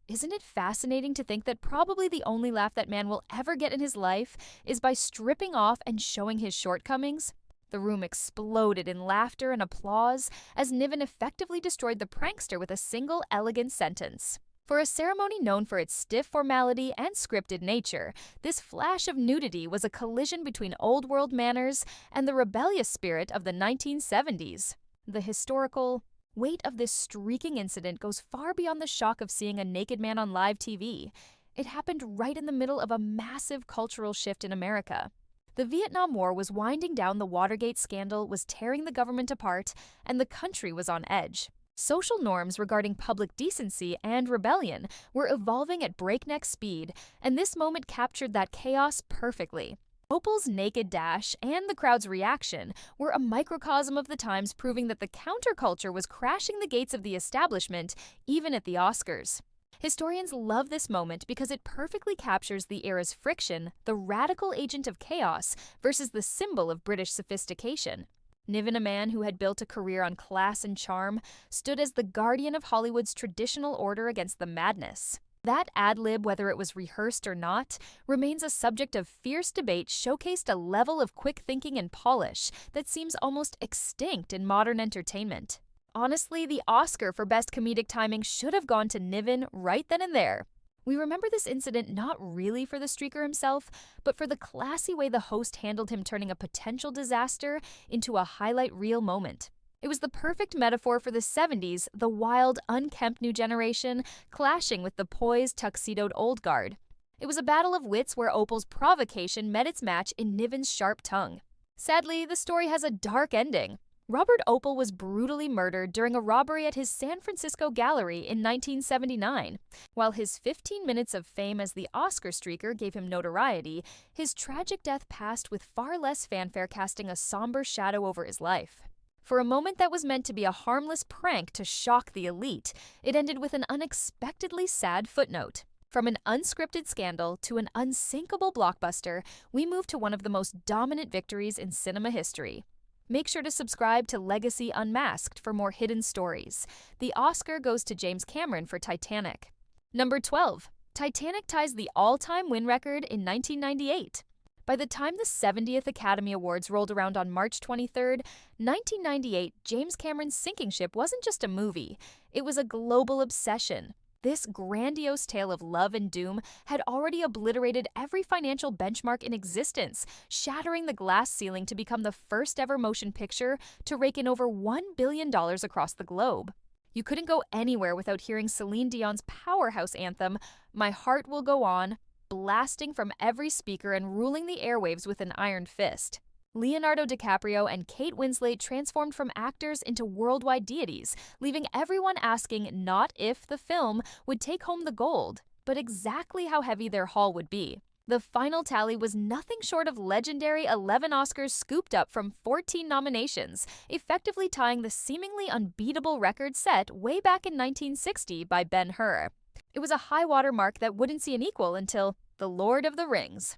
"Isn't it fascinating to think that probably the only laugh that man will ever get in his life is by stripping off and showing his shortcomings?" The room exploded in laughter and applause as Niven effectively destroyed the prankster with a single elegant sentence. For a ceremony known for its stiff formality and scripted nature, this flash of nudity was a collision between old-world manners and the rebellious spirit of the 1970s. The historical weight of this streaking incident goes far beyond the shock of seeing a naked man on live TV. It happened right in the middle of a massive cultural shift in America. The Vietnam War was winding down, the Watergate scandal was tearing the government apart, and the country was on edge. Social norms regarding public decency and rebellion were evolving at breakneck speed, and this moment captured that chaos perfectly. Opal's naked dash and the crowd's reaction were a microcosm of the times, proving that the counterculture was crashing the gates of the establishment, even at the Oscars. Historians love this moment because it perfectly captures the era's friction, the radical agent of chaos versus the symbol of British sophistication. Niven, a man who had built a career on class and charm, stood as the guardian of Hollywood's traditional order against the madness. That ad-lib, whether it was rehearsed or not, remains a subject of fierce debate, showcased a level of quick thinking and polish that seems almost extinct in modern entertainment. Honestly, the Oscar for Best Comedic Timing should have gone to Niven right then and there. We remember this incident not really for the streaker himself, but for the classy way the host handled him, turning a potential disaster into a highlight reel moment. It was the perfect metaphor for the 70s, the wild, unkempt new generation clashing with the poised, tuxedoed old guard. It was a battle of wits where Opal's provocation met its match in Niven's sharp tongue. Sadly, the story has a dark ending. Robert Opal was brutally murdered during a robbery at his San Francisco gallery in 1979. While his 15 minutes of fame as the Oscar streaker gave him notoriety, his tragic death passed with far less fanfare, casting a somber shadow over his life. For a moment that was meant to be a harmless prank to shock the elite, it ended with an unexpectedly sad footnote. From an unscripted scandal to an unsinkable blockbuster, we move to one of the most dominant victories in cinema history. Make sure to subscribe to Legacy Unmasked for more hidden stories. The Oscar goes to James Cameron for Titanic. Number 12. Titanic ties the all-time win record in 1998. By the time the 70th Academy Awards rolled around on March 23, 1998, James Cameron's sinking ship wasn't just a movie. It was a global obsession. This grandiose tale of love and doom had already obliterated every financial benchmark in existence, shattering the glass ceiling to become the first-ever motion picture to rake in over $1 billion across the globe. You couldn't go anywhere without hearing Celine Dion's powerhouse anthem, "My Heart Will Go On," blasting from every speaker and ruling the airwaves with an iron fist. Leonardo DiCaprio and Kate Winslet transformed from actors into worldwide deities, leaving everyone asking not if the film would take home the gold, but exactly how heavy their haul would be. The final tally was nothing short of legendary 11 Oscars scooped up from 14 nominations, effectively tying the seemingly unbeatable record set way back in 1960 by Ben-Hur. It was a high-water mark that wouldn't see an equal until The Lord of the Rings.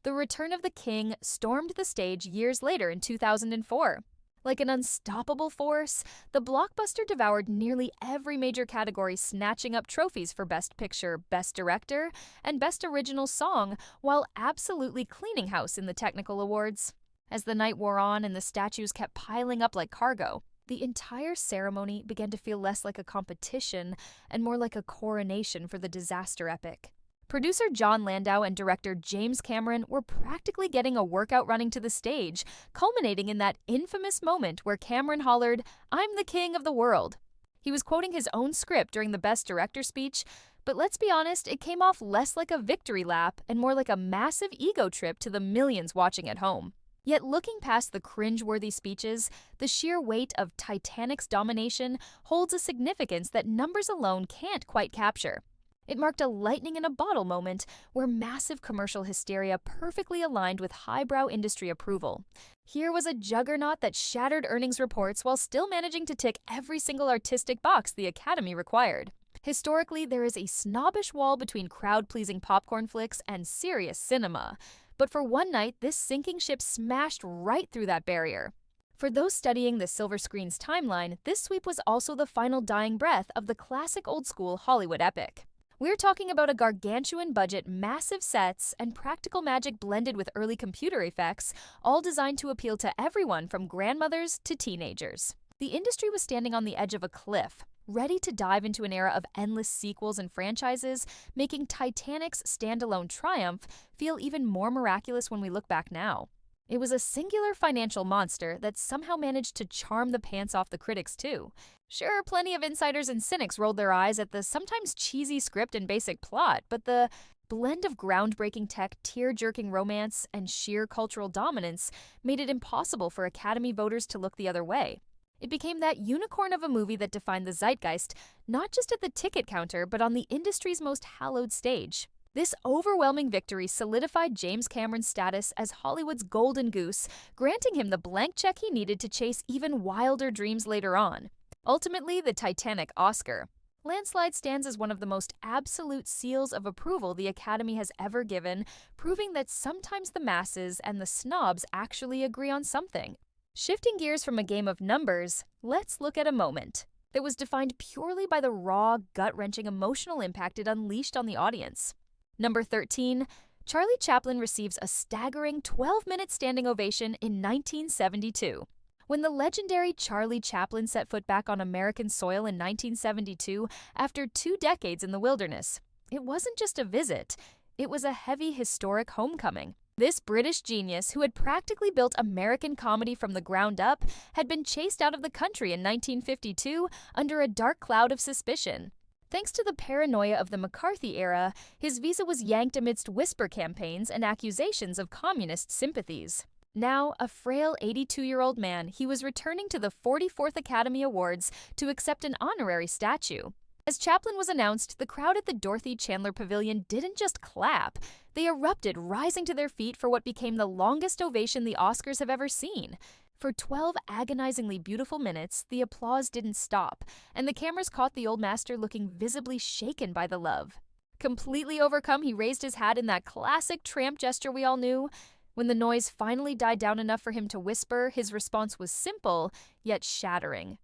The Return of the King stormed the stage years later in 2004. Like an unstoppable force, the blockbuster devoured nearly every major category, snatching up trophies for Best Picture, Best Director, and Best Original Song, while absolutely cleaning house in the technical awards. As the night wore on and the statues kept piling up like cargo, the entire ceremony began to feel less like a competition and more like a coronation for the disaster epic. Producer John Landau and director James Cameron were practically getting a workout running to the stage, culminating in that infamous moment where Cameron hollered, "I'm the king of the world." He was quoting his own script during the Best Director speech, but let's be honest, it came off less like a victory lap and more like a massive ego trip to the millions watching at home. Yet looking past the cringe-worthy speeches, the sheer weight of Titanic's domination holds a significance that numbers alone can't quite capture. It marked a lightning-in-a-bottle moment where massive commercial hysteria perfectly aligned with highbrow industry approval. Here was a juggernaut that shattered earnings reports while still managing to tick every single artistic box the Academy required. Historically, there is a snobbish wall between crowd-pleasing popcorn flicks and serious cinema. But for one night, this sinking ship smashed right through that barrier. For those studying the silver screen's timeline, this sweep was also the final dying breath of the classic old-school Hollywood epic. We're talking about a gargantuan budget, massive sets, and practical magic blended with early computer effects, all designed to appeal to everyone from grandmothers to teenagers. The industry was standing on the edge of a cliff, ready to dive into an era of endless sequels and franchises, making Titanic's standalone triumph feel even more miraculous when we look back now. It was a singular financial monster that somehow managed to charm the pants off the critics too. Sure, plenty of insiders and cynics rolled their eyes at the sometimes cheesy script and basic plot, but the blend of groundbreaking tech, tear-jerking romance, and sheer cultural dominance made it impossible for Academy voters to look the other way. It became that unicorn of a movie that defined the zeitgeist, not just at the ticket counter, but on the industry's most hallowed stage. This overwhelming victory solidified James Cameron's status as Hollywood's golden goose, granting him the blank check he needed to chase even wilder dreams later on. Ultimately, the Titanic Oscar. Landslide stands as one of the most absolute seals of approval the Academy has ever given, proving that sometimes the masses and the snobs actually agree on something. Shifting gears from a game of numbers, let's look at a moment that was defined purely by the raw, gut-wrenching emotional impact it unleashed on the audience. Number 13, Charlie Chaplin receives a staggering 12-minute standing ovation in 1972. When the legendary Charlie Chaplin set foot back on American soil in 1972 after 2 decades in the wilderness, it wasn't just a visit, it was a heavy, historic homecoming. This British genius, who had practically built American comedy from the ground up, had been chased out of the country in 1952 under a dark cloud of suspicion. Thanks to the paranoia of the McCarthy era, his visa was yanked amidst whisper campaigns and accusations of communist sympathies. Now, a frail 82-year-old man, he was returning to the 44th Academy Awards to accept an honorary statue. As Chaplin was announced, the crowd at the Dorothy Chandler Pavilion didn't just clap. They erupted, rising to their feet for what became the longest ovation the Oscars have ever seen. For 12 agonizingly beautiful minutes, the applause didn't stop, and the cameras caught the old master looking visibly shaken by the love. Completely overcome, he raised his hat in that classic tramp gesture we all knew. When the noise finally died down enough for him to whisper, his response was simple, yet shattering.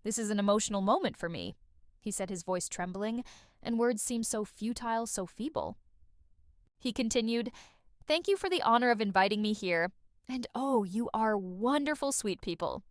"This is an emotional moment for me," he said, his voice trembling, and words seemed so futile, so feeble. He continued, "Thank you for the honor of inviting me here. And oh, you are wonderful, sweet people.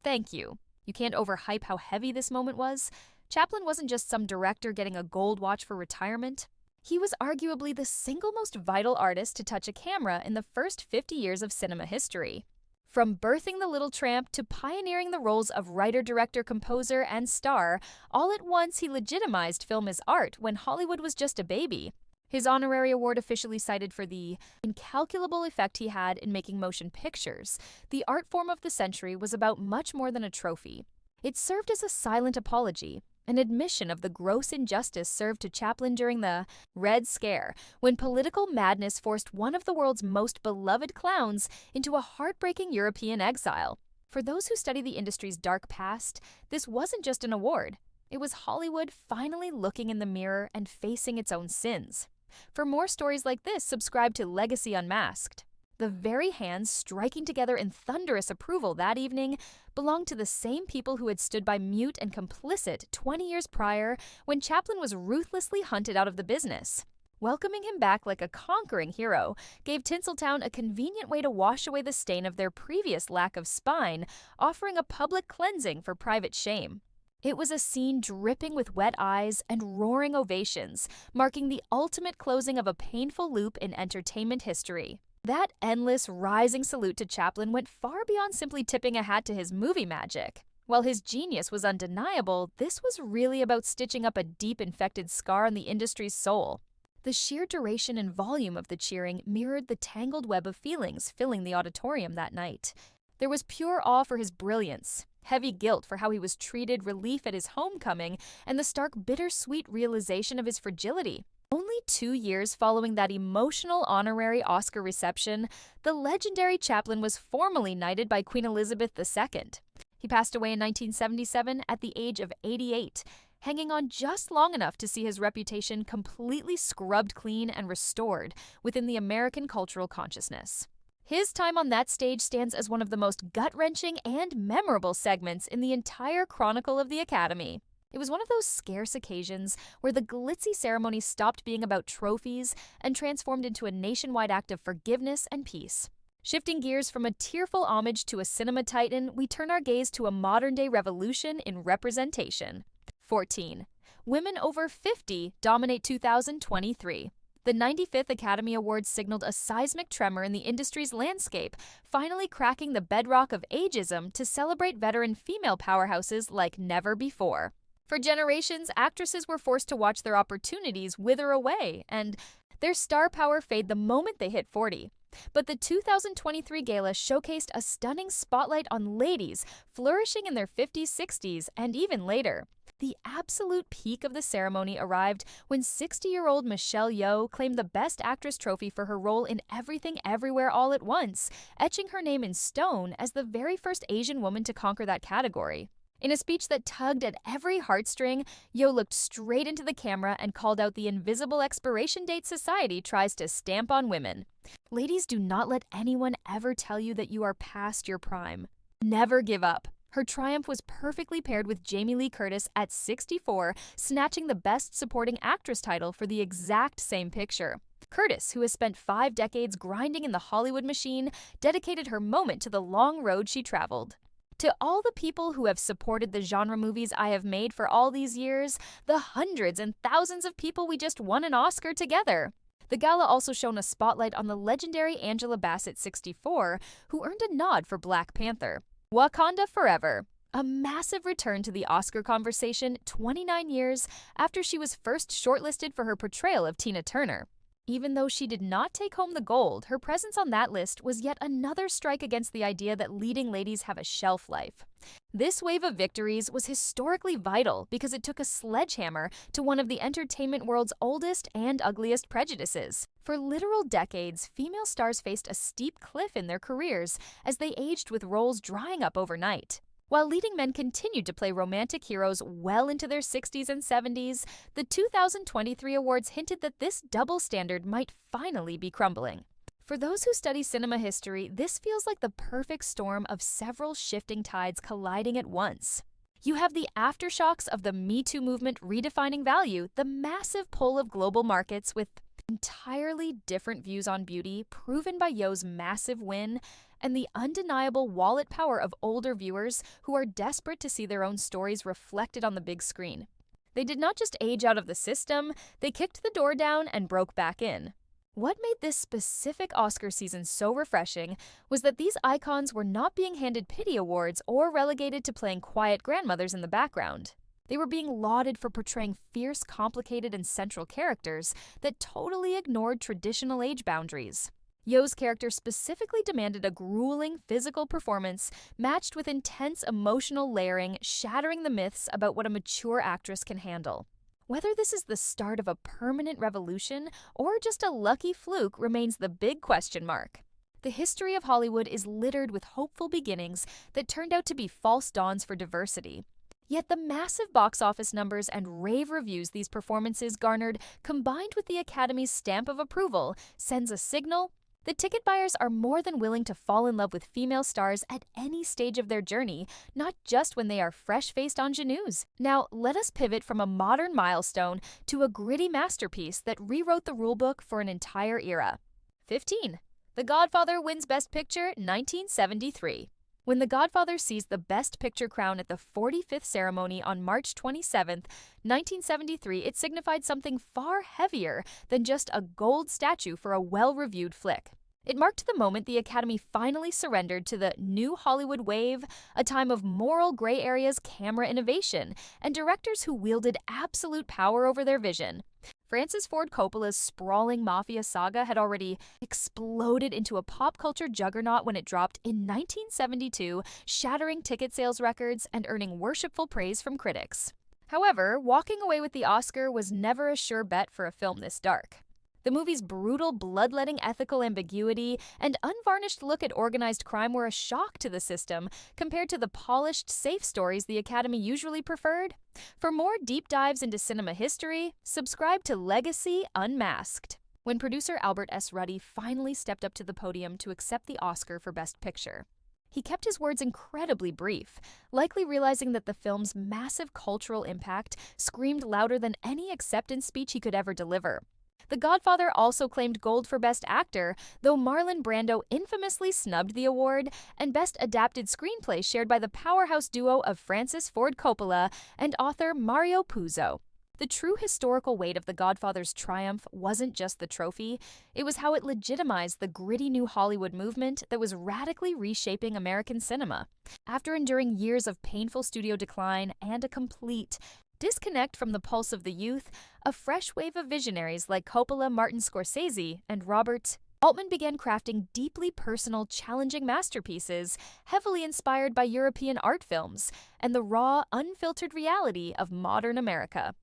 Thank you." You can't overhype how heavy this moment was. Chaplin wasn't just some director getting a gold watch for retirement. He was arguably the single most vital artist to touch a camera in the first 50 years of cinema history. From birthing the little tramp to pioneering the roles of writer, director, composer, and star, all at once he legitimized film as art when Hollywood was just a baby. His honorary award officially cited for the incalculable effect he had in making motion pictures. The art form of the century was about much more than a trophy. It served as a silent apology, an admission of the gross injustice served to Chaplin during the Red Scare, when political madness forced one of the world's most beloved clowns into a heartbreaking European exile. For those who study the industry's dark past, this wasn't just an award. It was Hollywood finally looking in the mirror and facing its own sins. For more stories like this, subscribe to Legacy Unmasked. The very hands striking together in thunderous approval that evening belonged to the same people who had stood by mute and complicit 20 years prior when Chaplin was ruthlessly hunted out of the business. Welcoming him back like a conquering hero gave Tinseltown a convenient way to wash away the stain of their previous lack of spine, offering a public cleansing for private shame. It was a scene dripping with wet eyes and roaring ovations, marking the ultimate closing of a painful loop in entertainment history. That endless, rising salute to Chaplin went far beyond simply tipping a hat to his movie magic. While his genius was undeniable, this was really about stitching up a deep infected scar on the industry's soul. The sheer duration and volume of the cheering mirrored the tangled web of feelings filling the auditorium that night. There was pure awe for his brilliance, heavy guilt for how he was treated, relief at his homecoming, and the stark bittersweet realization of his fragility. Only 2 years following that emotional honorary Oscar reception, the legendary Chaplin was formally knighted by Queen Elizabeth II. He passed away in 1977 at the age of 88, hanging on just long enough to see his reputation completely scrubbed clean and restored within the American cultural consciousness. His time on that stage stands as one of the most gut-wrenching and memorable segments in the entire chronicle of the Academy. It was one of those scarce occasions where the glitzy ceremony stopped being about trophies and transformed into a nationwide act of forgiveness and peace. Shifting gears from a tearful homage to a cinema titan, we turn our gaze to a modern-day revolution in representation. 14. Women over 50 dominate 2023. The 95th Academy Awards signaled a seismic tremor in the industry's landscape, finally cracking the bedrock of ageism to celebrate veteran female powerhouses like never before. For generations, actresses were forced to watch their opportunities wither away and their star power fade the moment they hit 40. But the 2023 gala showcased a stunning spotlight on ladies flourishing in their 50s, 60s, and even later. The absolute peak of the ceremony arrived when 60-year-old Michelle Yeoh claimed the Best Actress trophy for her role in Everything Everywhere All at Once, etching her name in stone as the very first Asian woman to conquer that category. In a speech that tugged at every heartstring, Yeoh looked straight into the camera and called out the invisible expiration date society tries to stamp on women. Ladies, do not let anyone ever tell you that you are past your prime. Never give up. Her triumph was perfectly paired with Jamie Lee Curtis at 64, snatching the Best Supporting Actress title for the exact same picture. Curtis, who has spent 5 decades grinding in the Hollywood machine, dedicated her moment to the long road she traveled. To all the people who have supported the genre movies I have made for all these years, the hundreds and thousands of people we just won an Oscar together. The gala also shone a spotlight on the legendary Angela Bassett, 64, who earned a nod for Black Panther. Wakanda Forever. A massive return to the Oscar conversation 29 years after she was first shortlisted for her portrayal of Tina Turner. Even though she did not take home the gold, her presence on that list was yet another strike against the idea that leading ladies have a shelf life. This wave of victories was historically vital because it took a sledgehammer to one of the entertainment world's oldest and ugliest prejudices. For literal decades, female stars faced a steep cliff in their careers as they aged with roles drying up overnight. While leading men continued to play romantic heroes well into their 60s and 70s, the 2023 awards hinted that this double standard might finally be crumbling. For those who study cinema history, this feels like the perfect storm of several shifting tides colliding at once. You have the aftershocks of the Me Too movement redefining value, the massive pull of global markets with entirely different views on beauty proven by Yeoh's massive win, and the undeniable wallet power of older viewers who are desperate to see their own stories reflected on the big screen. They did not just age out of the system, they kicked the door down and broke back in. What made this specific Oscar season so refreshing was that these icons were not being handed pity awards or relegated to playing quiet grandmothers in the background. They were being lauded for portraying fierce, complicated, and central characters that totally ignored traditional age boundaries. Yeoh's character specifically demanded a grueling physical performance matched with intense emotional layering, shattering the myths about what a mature actress can handle. Whether this is the start of a permanent revolution or just a lucky fluke remains the big question mark. The history of Hollywood is littered with hopeful beginnings that turned out to be false dawns for diversity. Yet the massive box office numbers and rave reviews these performances garnered, combined with the Academy's stamp of approval, sends a signal. The ticket buyers are more than willing to fall in love with female stars at any stage of their journey, not just when they are fresh-faced ingenues. Now, let us pivot from a modern milestone to a gritty masterpiece that rewrote the rulebook for an entire era. 15. The Godfather wins Best Picture, 1973. When The Godfather seized the Best Picture crown at the 45th ceremony on March 27, 1973, it signified something far heavier than just a gold statue for a well-reviewed flick. It marked the moment the Academy finally surrendered to the new Hollywood wave, a time of moral gray areas, camera innovation, and directors who wielded absolute power over their vision. Francis Ford Coppola's sprawling mafia saga had already exploded into a pop culture juggernaut when it dropped in 1972, shattering ticket sales records and earning worshipful praise from critics. However, walking away with the Oscar was never a sure bet for a film this dark. The movie's brutal, bloodletting ethical ambiguity and unvarnished look at organized crime were a shock to the system compared to the polished, safe stories the Academy usually preferred. For more deep dives into cinema history, subscribe to Legacy Unmasked. When producer Albert S. Ruddy finally stepped up to the podium to accept the Oscar for Best Picture, He kept his words incredibly brief, likely realizing that the film's massive cultural impact screamed louder than any acceptance speech he could ever deliver. The Godfather also claimed gold for Best Actor, though Marlon Brando infamously snubbed the award, and Best Adapted Screenplay shared by the powerhouse duo of Francis Ford Coppola and author Mario Puzo. The true historical weight of The Godfather's triumph wasn't just the trophy, it was how it legitimized the gritty new Hollywood movement that was radically reshaping American cinema. After enduring years of painful studio decline and a complete disconnect from the pulse of the youth, a fresh wave of visionaries like Coppola, Martin Scorsese, and Robert Altman began crafting deeply personal, challenging masterpieces, heavily inspired by European art films and the raw, unfiltered reality of modern America.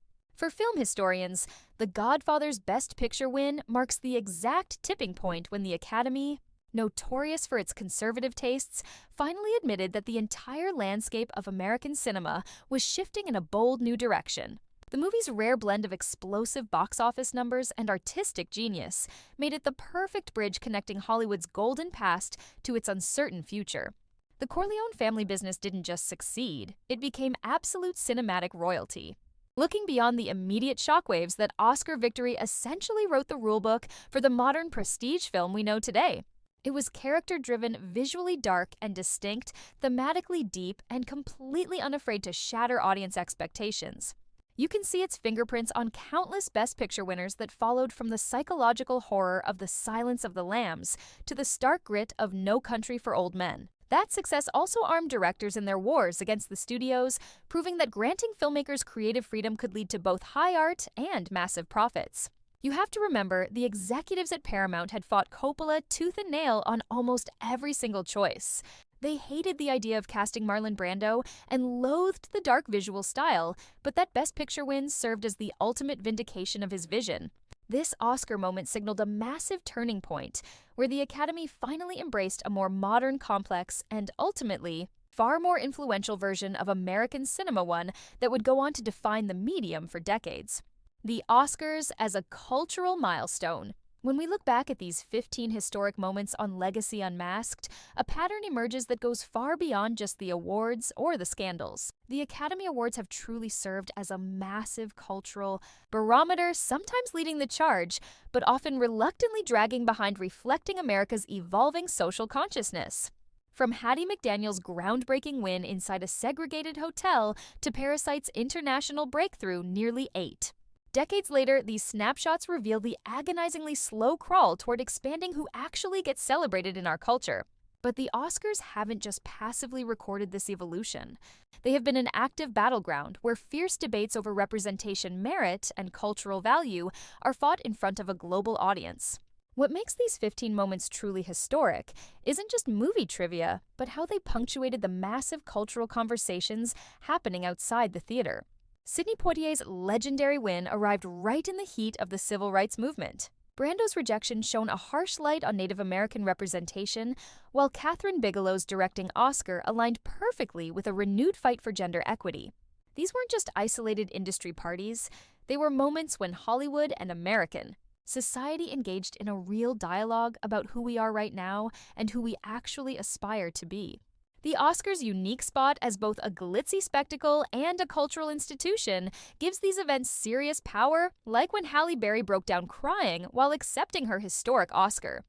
For film historians, The Godfather's Best Picture win marks the exact tipping point when the Academy, notorious for its conservative tastes, finally admitted that the entire landscape of American cinema was shifting in a bold new direction. The movie's rare blend of explosive box office numbers and artistic genius made it the perfect bridge connecting Hollywood's golden past to its uncertain future. The Corleone family business didn't just succeed, it became absolute cinematic royalty. Looking beyond the immediate shockwaves, that Oscar victory essentially wrote the rulebook for the modern prestige film we know today. It was character-driven, visually dark and distinct, thematically deep, and completely unafraid to shatter audience expectations. You can see its fingerprints on countless Best Picture winners that followed, from the psychological horror of The Silence of the Lambs to the stark grit of No Country for Old Men. That success also armed directors in their wars against the studios, proving that granting filmmakers creative freedom could lead to both high art and massive profits. You have to remember, the executives at Paramount had fought Coppola tooth and nail on almost every single choice. They hated the idea of casting Marlon Brando and loathed the dark visual style, but that Best Picture win served as the ultimate vindication of his vision. This Oscar moment signaled a massive turning point, where the Academy finally embraced a more modern, complex, and ultimately far more influential version of American cinema, one that would go on to define the medium for decades. The Oscars as a cultural milestone. When we look back at these 15 historic moments on Legacy Unmasked, a pattern emerges that goes far beyond just the awards or the scandals. The Academy Awards have truly served as a massive cultural barometer, sometimes leading the charge, but often reluctantly dragging behind, reflecting America's evolving social consciousness. From Hattie McDaniel's groundbreaking win inside a segregated hotel to Parasite's international breakthrough nearly 8. Decades later, these snapshots reveal the agonizingly slow crawl toward expanding who actually gets celebrated in our culture. But the Oscars haven't just passively recorded this evolution. They have been an active battleground where fierce debates over representation merit and cultural value are fought in front of a global audience. What makes these 15 moments truly historic isn't just movie trivia, but how they punctuated the massive cultural conversations happening outside the theater. Sidney Poitier's legendary win arrived right in the heat of the civil rights movement. Brando's rejection shone a harsh light on Native American representation, while Kathryn Bigelow's directing Oscar aligned perfectly with a renewed fight for gender equity. These weren't just isolated industry parties, they were moments when Hollywood and American society engaged in a real dialogue about who we are right now and who we actually aspire to be. The Oscars' unique spot as both a glitzy spectacle and a cultural institution gives these events serious power, like when Halle Berry broke down crying while accepting her historic Oscar,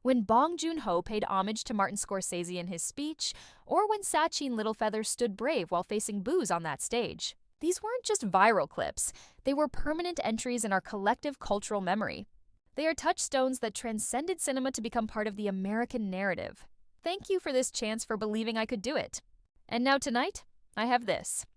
when Bong Joon-ho paid homage to Martin Scorsese in his speech, or when Sachin Littlefeather stood brave while facing boos on that stage. These weren't just viral clips, they were permanent entries in our collective cultural memory. They are touchstones that transcended cinema to become part of the American narrative. Thank you for this chance for believing I could do it. And now tonight, I have this.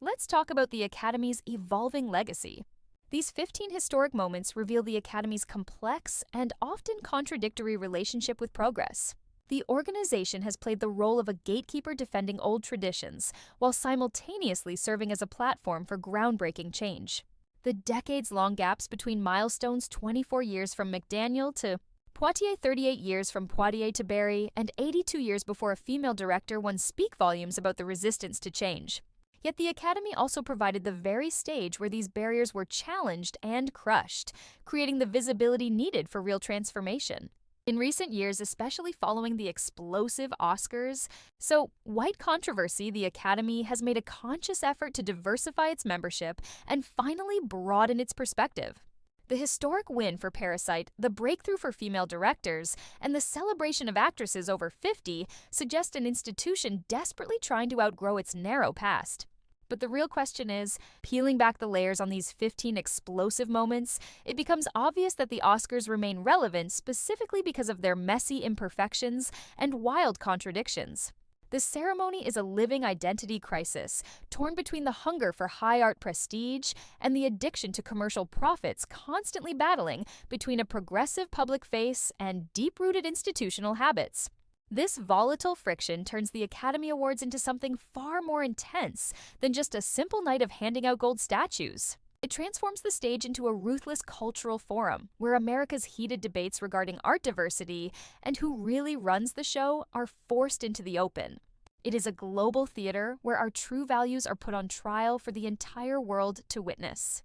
Let's talk about the Academy's evolving legacy. These 15 historic moments reveal the Academy's complex and often contradictory relationship with progress. The organization has played the role of a gatekeeper defending old traditions, while simultaneously serving as a platform for groundbreaking change. The decades-long gaps between milestones, 24 years from McDaniel to Poitier, 38 years from Poitier to Barry, and 82 years before a female director won, speak volumes about the resistance to change. Yet the Academy also provided the very stage where these barriers were challenged and crushed, creating the visibility needed for real transformation. In in recent years, especially following the explosive Oscars. So, white controversy, the Academy has made a conscious effort to diversify its membership and finally broaden its perspective. The historic win for Parasite, the breakthrough for female directors, and the celebration of actresses over 50 suggest an institution desperately trying to outgrow its narrow past. But the real question is, peeling back the layers on these 15 explosive moments, it becomes obvious that the Oscars remain relevant specifically because of their messy imperfections and wild contradictions. The ceremony is a living identity crisis, torn between the hunger for high art prestige and the addiction to commercial profits, constantly battling between a progressive public face and deep-rooted institutional habits. This volatile friction turns the Academy Awards into something far more intense than just a simple night of handing out gold statues. It transforms the stage into a ruthless cultural forum, where America's heated debates regarding art diversity and who really runs the show are forced into the open. It is a global theater where our true values are put on trial for the entire world to witness.